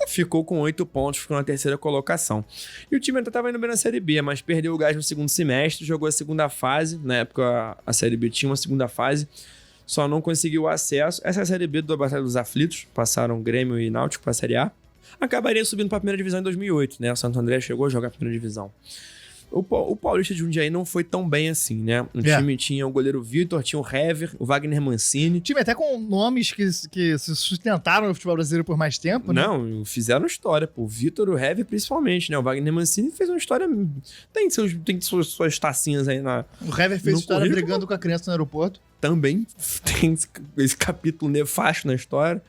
ficou com 8 pontos, ficou na terceira colocação. E o time ainda estava indo bem na Série B, mas perdeu o gás no segundo semestre, jogou a segunda fase. Na época, a Série B tinha uma segunda fase, só não conseguiu acesso. Essa é a Série B da Batalha dos Aflitos, passaram Grêmio e Náutico para a Série A. Acabaria subindo para a primeira divisão em 2008, né? O Santo André chegou a jogar a primeira divisão. O Paulista de Jundiaí não foi tão bem assim, né? O time tinha o goleiro Vitor, tinha o Hever, o Wagner Mancini. Time até com nomes que se sustentaram no futebol brasileiro por mais tempo, né? Não, fizeram história, pô. O Vitor, o Hever principalmente, né? O Wagner Mancini fez uma história... Tem suas tacinhas aí na... O Hever fez no história currículo. brigando com a criança no aeroporto. Também tem esse capítulo nefasto na história.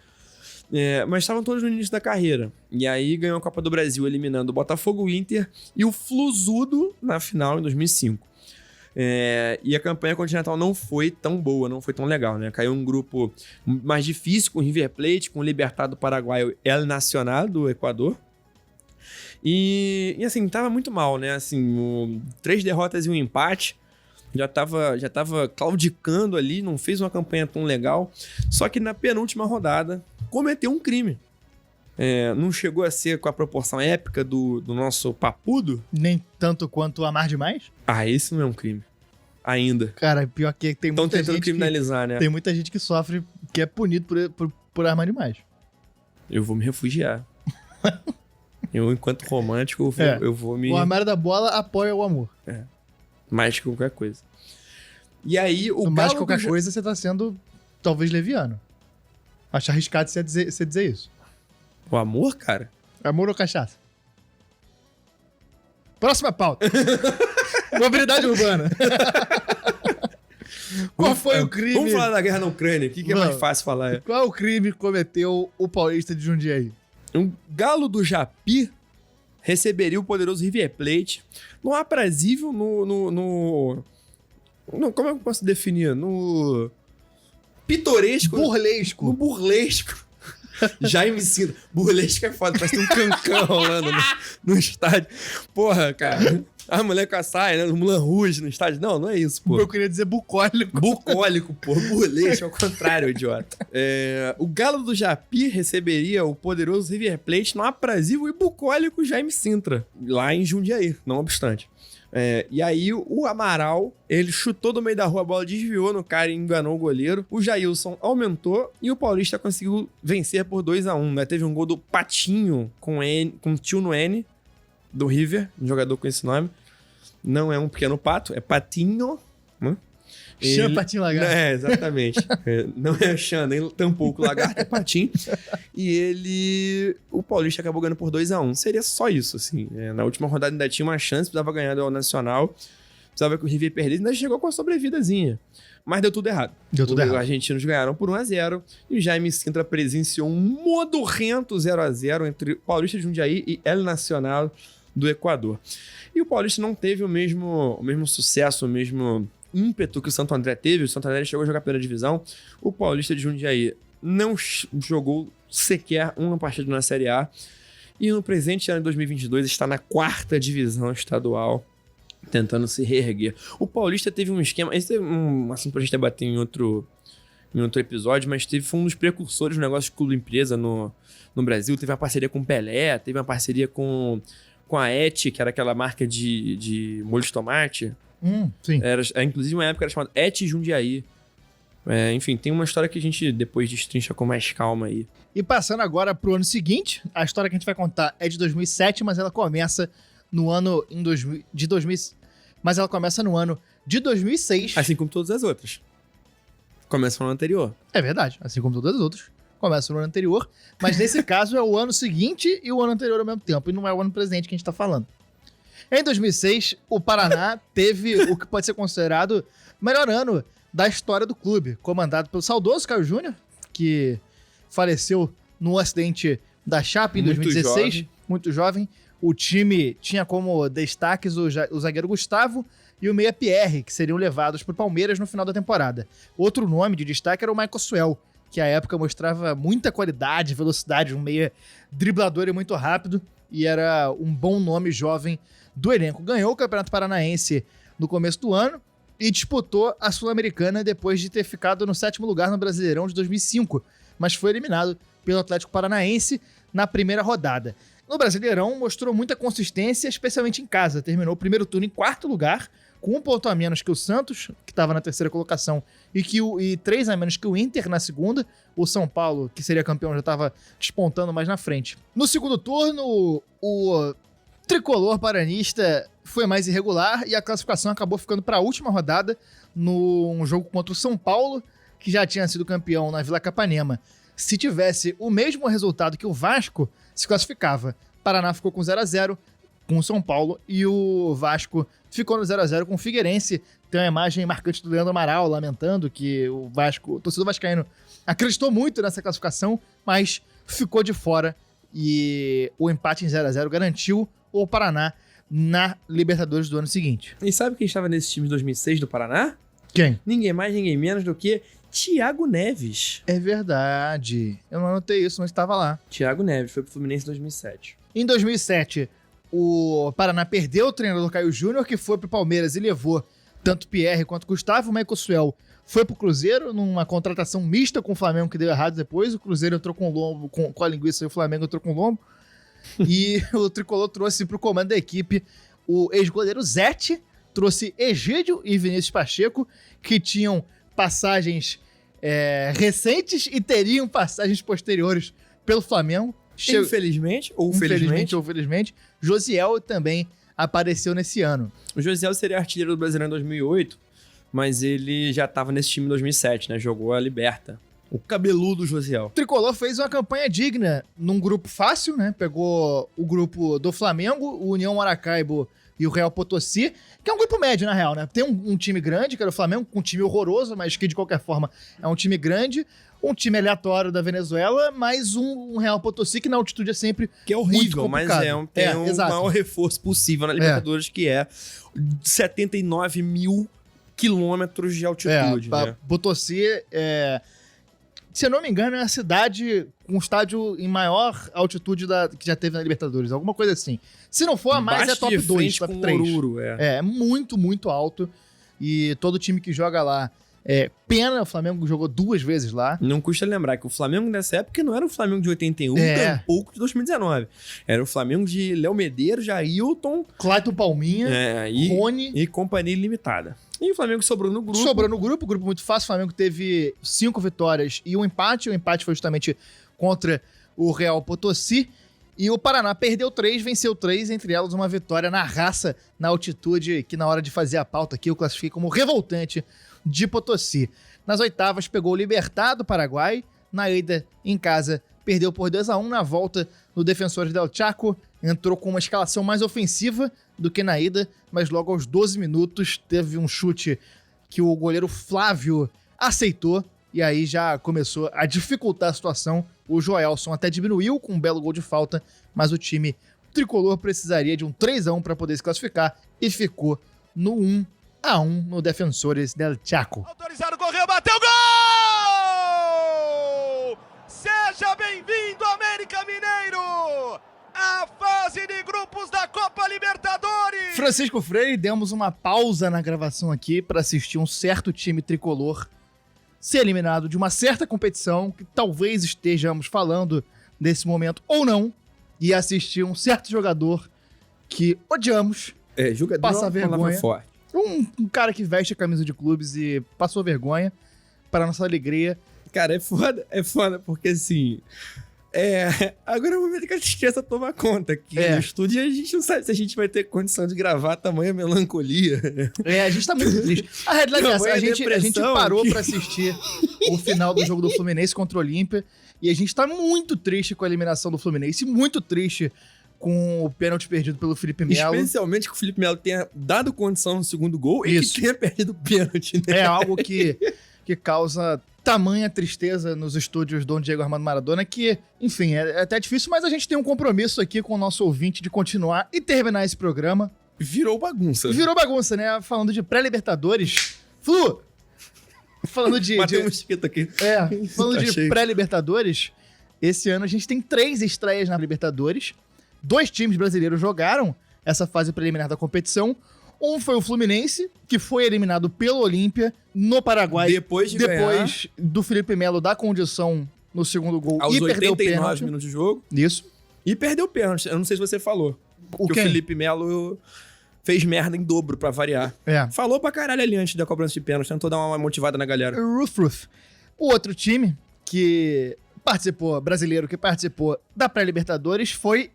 Mas estavam todos no início da carreira. E aí ganhou a Copa do Brasil eliminando o Botafogo, o Inter e o Fluzudo na final em 2005. E a campanha continental não foi tão boa, não foi tão legal, né? Caiu um grupo mais difícil com o River Plate, com o Libertad do Paraguai e El Nacional do Equador. E assim, tava muito mal, né? Assim, 3 derrotas e um empate. Já tava claudicando ali, não fez uma campanha tão legal. Só que na penúltima rodada cometeu um crime. Não chegou a ser com a proporção épica do nosso papudo. Nem tanto quanto amar demais. Esse não é um crime. Ainda. Cara, pior que tem Estão muita tentando gente criminalizar, né? Tem muita gente que sofre, que é punido por amar demais. Eu vou me refugiar. Eu, enquanto romântico, eu vou me... O Armário da Bola apoia o amor. Mais que qualquer coisa. E aí, o Mais que Galo qualquer coisa, você tá sendo, talvez, leviano. Acho arriscado você dizer isso. O amor, cara? Amor ou cachaça? Próxima pauta. Mobilidade urbana. Qual foi o crime? Vamos falar da guerra na Ucrânia. O que é mais fácil falar? Qual o crime que cometeu o Paulista de Jundiaí? Um Galo do Japi receberia o poderoso River Plate no aprazível, no como é que eu posso definir? No pitoresco. Burlesco. No burlesco Jaime Sintra. Burlesco é foda, parece um cancão rolando no estádio. Porra, cara. A mulher com a saia, né? O Mulan Rouge no estádio. Não é isso, pô. Eu queria dizer bucólico. Bucólico, pô. Burlesco, ao contrário, idiota. O Galo do Japi receberia o poderoso River Plate no aprazível e bucólico Jaime Sintra, lá em Jundiaí, não obstante. E aí o Amaral, ele chutou do meio da rua, a bola desviou no cara e enganou o goleiro. O Jailson aumentou e o Paulista conseguiu vencer por 2-1, né? Teve um gol do Patinho com tio no N, do River, um jogador com esse nome. Não é um pequeno pato, é Patinho. Né? Xan Patinho Lagarto. Exatamente. Não é Xan, nem tampouco Lagarto, é Patinho. E o Paulista acabou ganhando por 2-1. Seria só isso, assim. Na última rodada ainda tinha uma chance, precisava ganhar do Nacional. Precisava que o River perdesse, ainda chegou com a sobrevidazinha. Mas deu tudo errado. Os argentinos ganharam por 1-0 e o Jaime Sintra presenciou um modorrento 0-0 entre Paulista de Jundiaí e El Nacional do Equador. E o Paulista não teve o mesmo sucesso, o mesmo ímpeto que o Santo André teve. O Santo André chegou a jogar a primeira divisão. O Paulista de Jundiaí não jogou sequer uma partida na Série A. E no presente ano de 2022 está na 4ª divisão estadual, tentando se reerguer. O Paulista teve um esquema... Esse é um assunto pra gente debater em outro episódio, mas foi um dos precursores do negócio de clube-empresa no Brasil. Teve uma parceria com o Pelé, teve uma parceria com a Et, que era aquela marca de molho de tomate. Sim. Inclusive, uma época era chamada Et Jundiaí. Enfim, tem uma história que a gente depois destrincha com mais calma aí. E passando agora pro ano seguinte, a história que a gente vai contar é de 2007, mas ela começa no ano mas ela começa no ano de 2006. Assim como todas as outras. Começa no ano anterior. É verdade, assim como todas as outras. Começa no ano anterior, mas nesse caso é o ano seguinte e o ano anterior ao mesmo tempo, e não é o ano presente que a gente tá falando. Em 2006, o Paraná teve o que pode ser considerado o melhor ano da história do clube, comandado pelo saudoso Caio Júnior, que faleceu no acidente da Chape em 2016, muito jovem. O time tinha como destaques o zagueiro Gustavo e o meia Pierre, que seriam levados para o Palmeiras no final da temporada. Outro nome de destaque era o Michael Suel, que à época mostrava muita qualidade, velocidade, um meia driblador e muito rápido, e era um bom nome jovem do elenco. Ganhou o Campeonato Paranaense no começo do ano e disputou a Sul-Americana depois de ter ficado no 7º lugar no Brasileirão de 2005, mas foi eliminado pelo Atlético Paranaense na primeira rodada. No Brasileirão, mostrou muita consistência, especialmente em casa. Terminou o primeiro turno em 4º lugar, com 1 ponto a menos que o Santos, que estava na 3ª colocação, e 3 a menos que o Inter na 2ª. O São Paulo, que seria campeão, já estava despontando mais na frente. No segundo turno, o tricolor paranista foi mais irregular e a classificação acabou ficando para a última rodada num jogo contra o São Paulo, que já tinha sido campeão na Vila Capanema. Se tivesse o mesmo resultado que o Vasco, se classificava. Paraná ficou com 0-0 com o São Paulo e o Vasco ficou no 0-0 com o Figueirense. Tem uma imagem marcante do Leandro Amaral lamentando que o torcedor vascaíno acreditou muito nessa classificação, mas ficou de fora e o empate em 0-0 garantiu o Paraná na Libertadores do ano seguinte. E sabe quem estava nesse time de 2006 do Paraná? Quem? Ninguém mais, ninguém menos do que Thiago Neves. É verdade. Eu não anotei isso, mas estava lá. Thiago Neves foi pro Fluminense em 2007. Em 2007, o Paraná perdeu o treinador Caio Júnior, que foi pro Palmeiras e levou tanto Pierre quanto Gustavo. O Michael Suel foi pro Cruzeiro, numa contratação mista com o Flamengo, que deu errado depois. O Cruzeiro entrou com o lombo, com a linguiça, e o Flamengo entrou com o lombo. E o Tricolor trouxe pro comando da equipe o ex-goleiro Zete, trouxe Egídio e Vinícius Pacheco, que tinham passagens recentes e teriam passagens posteriores pelo Flamengo. Infelizmente ou felizmente. Josiel também apareceu nesse ano. O Josiel seria artilheiro do Brasileirão em 2008, mas ele já estava nesse time em 2007, né? Jogou a Liberta. O cabeludo Josiel. O Tricolor fez uma campanha digna num grupo fácil, né? Pegou o grupo do Flamengo, o União Maracaibo e o Real Potosí, que é um grupo médio, na real, né? Tem um time grande, que era o Flamengo, com um time horroroso, mas que de qualquer forma é um time grande. Um time aleatório da Venezuela, mais um Real Potosí, que na altitude é sempre que é horrível, mas tem o maior reforço possível na Libertadores, que é 79 mil quilômetros de altitude. Potosí se eu não me engano, é a cidade com o estádio em maior altitude que já teve na Libertadores. Alguma coisa assim. Se não for a mais, é top 2, top 3. Oruro, É muito, muito alto. E todo time que joga lá... pena, o Flamengo jogou 2 vezes lá. Não custa lembrar que o Flamengo nessa época não era o Flamengo de 81, nem um pouco de 2019. Era o Flamengo de Léo Medeiros, Jailton, Clayton Palminha, Rony e Companhia Limitada. E o Flamengo sobrou no grupo. Grupo muito fácil. O Flamengo teve 5 vitórias e um empate. O empate foi justamente contra o Real Potosí. E o Paraná perdeu 3, venceu 3, entre elas uma vitória na raça, na altitude, que na hora de fazer a pauta aqui eu classifiquei como revoltante, de Potosí. Nas oitavas pegou o Libertad do Paraguai, na ida em casa perdeu por 2-1, na volta no Defensores del Chaco, entrou com uma escalação mais ofensiva do que na ida, mas logo aos 12 minutos teve um chute que o goleiro Flávio aceitou, e aí já começou a dificultar a situação. O Joelson até diminuiu com um belo gol de falta, mas o time tricolor precisaria de um 3-1 para poder se classificar e ficou no 1-1 no Defensores del Chaco. Autorizado, correu, bateu, gol! Seja bem-vindo, América Mineiro! A fase de grupos da Copa Libertadores! Francisco Freire, demos uma pausa na gravação aqui para assistir um certo time tricolor ser eliminado de uma certa competição, que talvez estejamos falando nesse momento ou não, e assistir um certo jogador que odiamos jogador passar vergonha. Forte. Um cara que veste a camisa de clubes e passou vergonha, para nossa alegria. Cara, é foda, porque assim... agora é o momento que a tristeza toma conta aqui no estúdio, e a gente não sabe se a gente vai ter condição de gravar tamanha melancolia. A gente tá muito triste. A realidade é essa, a gente parou pra assistir o final do jogo do Fluminense contra o Olímpia, e a gente tá muito triste com a eliminação do Fluminense, muito triste com o pênalti perdido pelo Felipe Melo. Especialmente que o Felipe Melo tenha dado condição no segundo gol e que tenha perdido o pênalti, né? É algo que causa tamanha tristeza nos estúdios Dom Diego Armando Maradona, que, enfim, é até difícil, mas a gente tem um compromisso aqui com o nosso ouvinte de continuar e terminar esse programa. Virou bagunça. Virou bagunça, né? Falando de pré-Libertadores. Flu! Falando de... Matei um mosquito aqui. Falando de pré-Libertadores, esse ano a gente tem 3 estreias na Libertadores. 2 times brasileiros jogaram essa fase preliminar da competição. Um foi o Fluminense, que foi eliminado pelo Olímpia no Paraguai. Depois do Felipe Melo dar condição no segundo gol aos e perdeu o pênalti. 89 minutos de jogo. Isso. E perdeu o pênalti. Eu não sei se você falou. O Felipe Melo fez merda em dobro, pra variar. Falou pra caralho ali antes da cobrança de pênalti. Tentou dar uma motivada na galera. Ruth. O outro time que brasileiro que participou da pré-Libertadores foi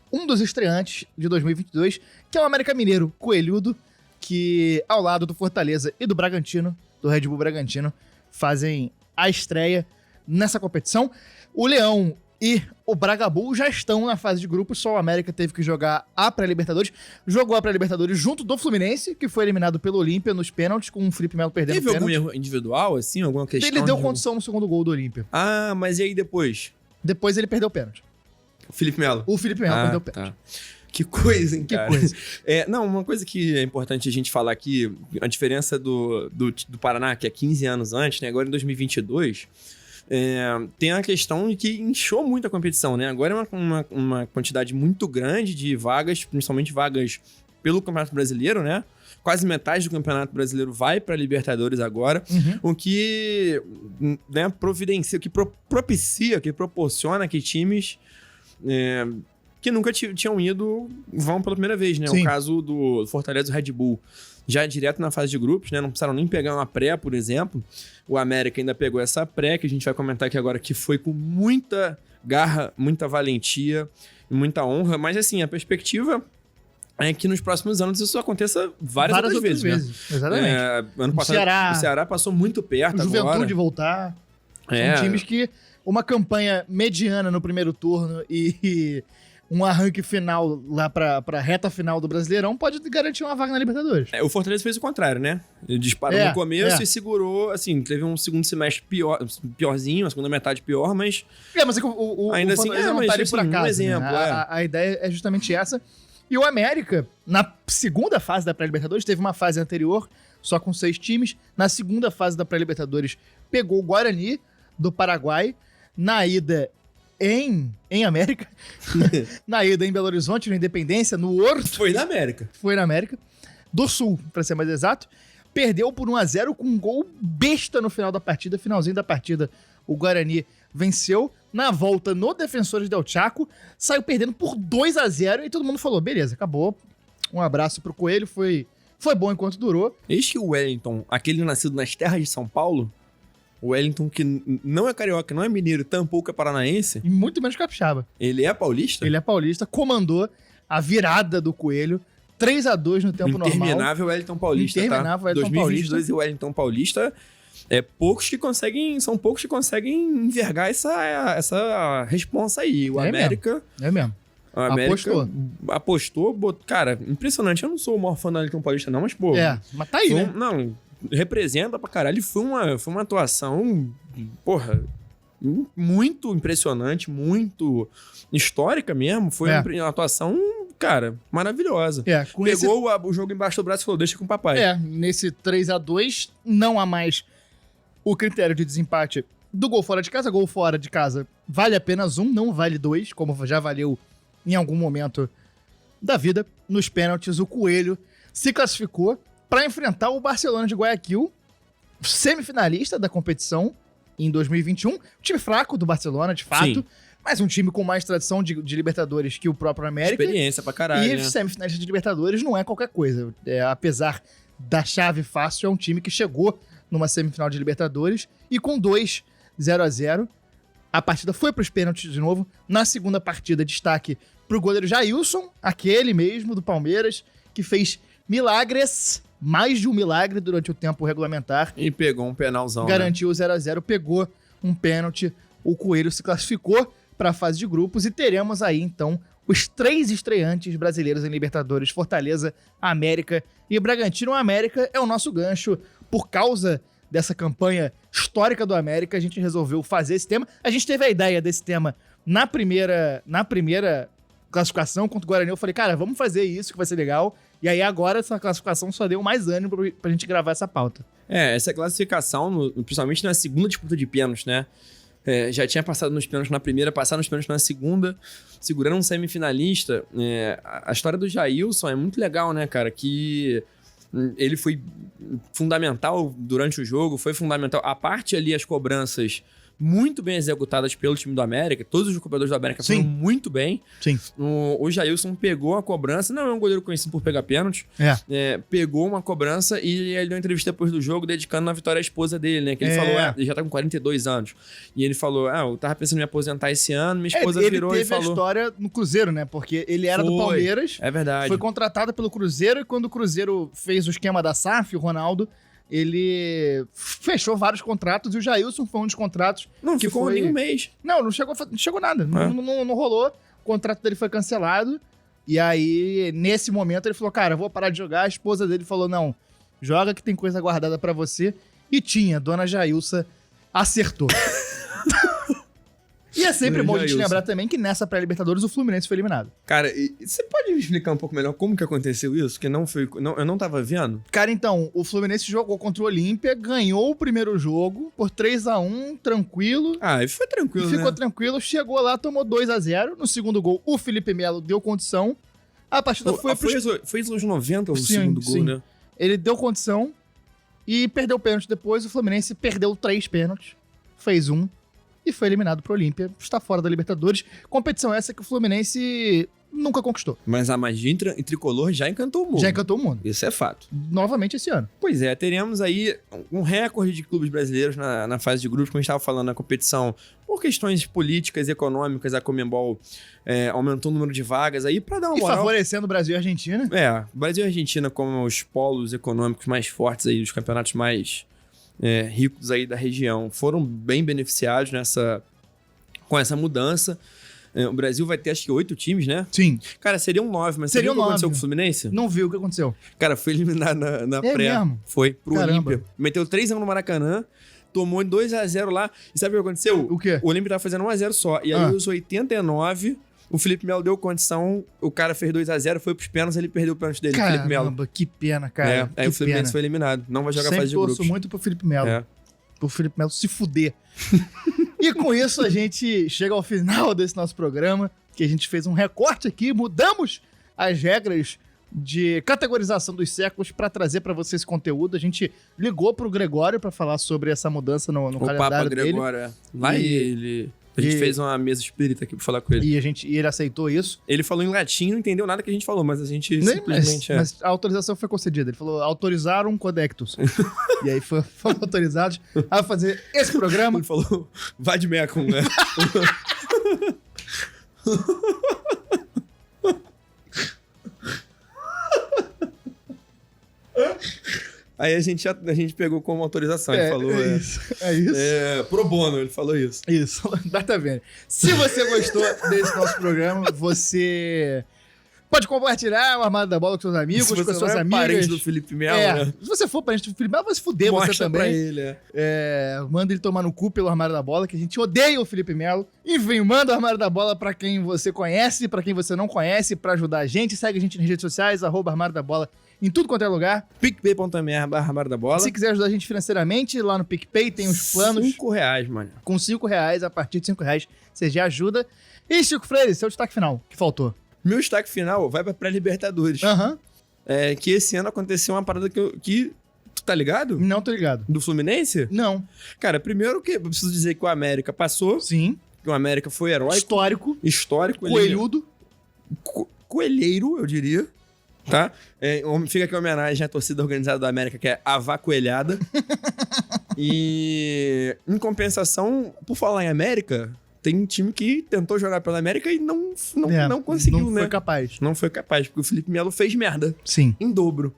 um dos estreantes de 2022, que é o América Mineiro, coelhudo, que ao lado do Fortaleza e do Bragantino, do Red Bull Bragantino, fazem a estreia nessa competição. O Leão e o Bragabull já estão na fase de grupos, só o América teve que jogar a pré-Libertadores. Jogou a pré-Libertadores junto do Fluminense, que foi eliminado pelo Olímpia nos pênaltis, com o Felipe Melo perdendo o pênalti. Teve algum erro individual, assim, alguma questão? Ele deu condição no segundo gol do Olímpia. Ah, mas e aí depois? Depois ele perdeu o pênalti. O Felipe Melo? O Felipe Melo perdeu o pênalti. Tá. Que coisa, hein, cara? Que coisa. Não, uma coisa que é importante a gente falar aqui, a diferença do Paraná, que é 15 anos antes, né? Agora em 2022, tem a questão de que inchou muito a competição, né? Agora é uma quantidade muito grande de vagas, principalmente vagas pelo Campeonato Brasileiro, né? Quase metade do Campeonato Brasileiro vai para Libertadores agora, o que providencia, que propicia, que proporciona que times que nunca tinham ido vão pela primeira vez, né? Sim. O caso do Fortaleza e do Red Bull, já direto na fase de grupos, né? Não precisaram nem pegar uma pré, por exemplo. O América ainda pegou essa pré, que a gente vai comentar aqui agora, que foi com muita garra, muita valentia e muita honra. Mas, assim, a perspectiva é que nos próximos anos isso aconteça várias outras vezes. Né? Exatamente. Ano passado, o Ceará passou muito perto agora. Juventude voltar. São times que uma campanha mediana no primeiro turno e um arranque final lá pra reta final do Brasileirão pode garantir uma vaga na Libertadores. O Fortaleza fez o contrário, né? Ele disparou no começo e segurou, assim, teve um segundo semestre piorzinho, a segunda metade pior, mas... mas ainda o assim, não tá ali por acaso, um exemplo, né? A ideia é justamente essa. E o América, na segunda fase da pré-Libertadores, teve uma fase anterior, só com 6 times. Na segunda fase da pré-Libertadores, pegou o Guarani do Paraguai, na ida em América, na ida em Belo Horizonte, no Independência, no Horto, Foi na América. foi na América, do Sul, pra ser mais exato, perdeu por 1-0 com um gol besta no final da partida, finalzinho da partida, o Guarani venceu, na volta no Defensores del Chaco, saiu perdendo por 2-0 e todo mundo falou, beleza, acabou, um abraço pro Coelho, foi bom enquanto durou. Eis que o Wellington, aquele nascido nas terras de São Paulo, o Wellington que não é carioca, não é mineiro, tampouco é paranaense, E muito menos capixaba. ele é paulista? Ele é paulista, comandou a virada do Coelho, 3-2 no tempo normal. Interminável Wellington Paulista, Interminável tá? Wellington 2022 e o Wellington Paulista são poucos que conseguem envergar essa responsa aí. O É América... É mesmo. O América apostou, cara, impressionante. Eu não sou o maior fã do Wellington Paulista não, mas pô... Mas tá aí, né? Não, representa pra caralho. Foi uma atuação, porra, muito impressionante, muito histórica mesmo. Foi uma atuação, cara, maravilhosa. Pegou o jogo embaixo do braço e falou, deixa com o papai. Nesse 3-2, não há mais o critério de desempate do gol fora de casa. Gol fora de casa vale apenas 1, não vale 2, como já valeu em algum momento da vida. Nos pênaltis, o Coelho se classificou para enfrentar o Barcelona de Guayaquil, semifinalista da competição em 2021. Time fraco do Barcelona, de fato, Sim. mas um time com mais tradição de Libertadores que o próprio América. Experiência pra caralho, E né? semifinalista de Libertadores não é qualquer coisa. Apesar da chave fácil, é um time que chegou numa semifinal de Libertadores e com 2-0-0, a partida foi para os pênaltis de novo. Na segunda partida, destaque pro goleiro Jailson, aquele mesmo do Palmeiras, que fez milagres, mais de um milagre durante o tempo regulamentar. E pegou um penalzão, Garantiu o 0-0, pegou um pênalti. O Coelho se classificou para a fase de grupos e teremos aí, então, os 3 estreantes brasileiros em Libertadores: Fortaleza, América e Bragantino. O América é o nosso gancho. Por causa dessa campanha histórica do América, a gente resolveu fazer esse tema. A gente teve a ideia desse tema na primeira classificação contra o Guarani. Eu falei, cara, vamos fazer isso que vai ser legal. E aí agora essa classificação só deu mais ânimo pra gente gravar essa pauta. Essa classificação, principalmente na segunda disputa de pênaltis, né? Já tinha passado nos pênaltis na primeira, passar nos pênaltis na segunda, segurando um semifinalista. A história do Jailson é muito legal, né, cara? Que ele foi fundamental durante o jogo, foi fundamental. A parte ali, as cobranças muito bem executadas pelo time do América. Todos os cobradores do América foram muito bem. Sim. O Jailson pegou a cobrança. Não é um goleiro conhecido por pegar pênalti. Pegou uma cobrança e ele deu uma entrevista depois do jogo, dedicando na vitória à esposa dele, né? Que ele falou, ele já tá com 42 anos. E ele falou, eu tava pensando em me aposentar esse ano, minha esposa virou e falou... Ele teve a história no Cruzeiro, né? Porque ele era do Palmeiras. É verdade. Foi contratado pelo Cruzeiro e quando o Cruzeiro fez o esquema da SAF, o Ronaldo, ele fechou vários contratos e o Jailson foi um dos contratos não que ficou foi... nem um mês. Não chegou nada. Não rolou. O contrato dele foi cancelado. E aí, nesse momento, ele falou, cara, eu vou parar de jogar. A esposa dele falou, não, joga que tem coisa guardada pra você. E tinha, dona Jailson acertou. E é sempre bom a gente lembrar também que nessa pré-Libertadores o Fluminense foi eliminado. Cara, você pode me explicar um pouco melhor como que aconteceu isso? Que eu não tava vendo? Cara, então, o Fluminense jogou contra o Olímpia, ganhou o primeiro jogo por 3-1, tranquilo. E foi tranquilo, ficou tranquilo, chegou lá, tomou 2-0. No segundo gol, o Felipe Melo deu condição. A partida foi os 90 o segundo gol, né? Ele deu condição e perdeu o pênalti depois. O Fluminense perdeu 3 pênaltis, fez 1. E foi eliminado pro Olímpia, está fora da Libertadores. Competição essa que o Fluminense nunca conquistou. Mas a magia em tricolor já encantou o mundo. Já encantou o mundo. Isso é fato. Novamente esse ano. Pois é, teremos aí um recorde de clubes brasileiros na fase de grupos, como a gente estava falando, na competição. Por questões políticas e econômicas, a Conmebol aumentou o número de vagas aí para dar uma moral. E favorecendo o Brasil e a Argentina. Brasil e Argentina como os polos econômicos mais fortes aí, dos campeonatos mais... ricos aí da região, foram bem beneficiados com essa mudança. O Brasil vai ter, acho que 8 times, né? Sim. Cara, seriam 9, mas seriam o que 9. aconteceu com o Fluminense? Não viu o que aconteceu. Cara, foi eliminado na pré. Mesmo? Foi pro Caramba. Olímpia. Meteu 3-1 no Maracanã, tomou 2-0 lá. E sabe o que aconteceu? O quê? O Olímpia tava fazendo 1-0 só. E aí, aos 89... O Felipe Melo deu condição, o cara fez 2-0, foi pros pênaltis, ele perdeu o pênalti dele, Felipe Melo. Caramba, que pena, cara. Aí o Fluminense foi eliminado. Não vai jogar a fase de grupos. Torço muito pro Felipe Melo. pro Felipe Melo se fuder. E com isso a gente chega ao final desse nosso programa, que a gente fez um recorte aqui, mudamos as regras de categorização dos séculos para trazer para você esse conteúdo. A gente ligou pro Gregório para falar sobre essa mudança no O calendário Papa dele. Gregório, é. Lá ele... A gente fez uma mesa espírita aqui pra falar com ele. E ele aceitou isso. Ele falou em latim, não entendeu nada que a gente falou, mas a gente Nem- simplesmente... mas a autorização foi concedida. Ele falou, autorizaram Codectus. E aí foram autorizados a fazer esse programa. Ele falou, vai de Mecum, né? Aí a gente pegou como autorização, ele falou... É isso. É isso. Pro bono, ele falou isso. Isso, exatamente. Se você gostou desse nosso programa, você pode compartilhar o Armado da Bola com seus amigos, Se com você as suas não é amigas. parente do Felipe Melo, né? Se você for parente do Felipe Melo, vai se fuder você Mostra também. pra ele, Manda ele tomar no cu pelo Armário da Bola, que a gente odeia o Felipe Melo. Enfim, manda o Armário da Bola pra quem você conhece, pra quem você não conhece, pra ajudar a gente. Segue a gente nas redes sociais, @Armário da Bola, em tudo quanto é lugar. PicPay.me/Armário da Bola. Se quiser ajudar a gente financeiramente, lá no PicPay tem os planos. R$5, mano. Com R$5, a partir de R$5, você já ajuda. E Chico Freire, seu destaque final, que faltou. Meu destaque final vai pra pré-Libertadores. Aham. Que esse ano aconteceu uma parada que... Tu tá ligado? Não tô ligado. Do Fluminense? Não. Cara, primeiro que eu preciso dizer que o América passou, Sim. que o América foi heróico, Histórico. ele- Coelhudo. coelheiro, eu diria, tá? Fica aqui a homenagem à torcida organizada do América, que é a Vacoelhada. E, em compensação, por falar em América, tem um time que tentou jogar pela América e não conseguiu, não né? foi capaz. Não foi capaz, porque o Felipe Melo fez merda, Sim. em dobro.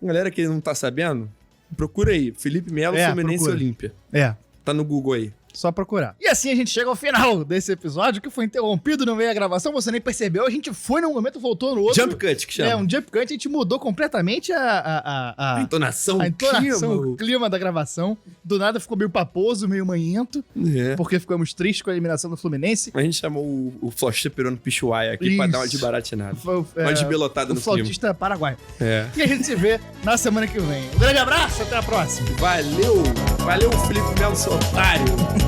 Galera que não tá sabendo, procura aí, Felipe Melo, Fluminense procura. Olímpia. É. Tá no Google aí. Só procurar. E assim a gente chega ao final desse episódio, que foi interrompido no meio da gravação, você nem percebeu, a gente foi num momento, voltou no outro. Jump cut, que chama. Um jump cut, a gente mudou completamente A entonação, a entonação, clima. o clima da gravação. Do nada ficou meio paposo, meio manhento, porque ficamos tristes com a eliminação do Fluminense. A gente chamou o Flautista Peruano Pichuaia aqui pra Isso. dar uma desbaratinada. Foi, Uma desbelotada o no clima. flautista paraguai. É. E a gente se vê na semana que vem. Um grande abraço, até a próxima. Valeu, Felipe Melo, seu otário.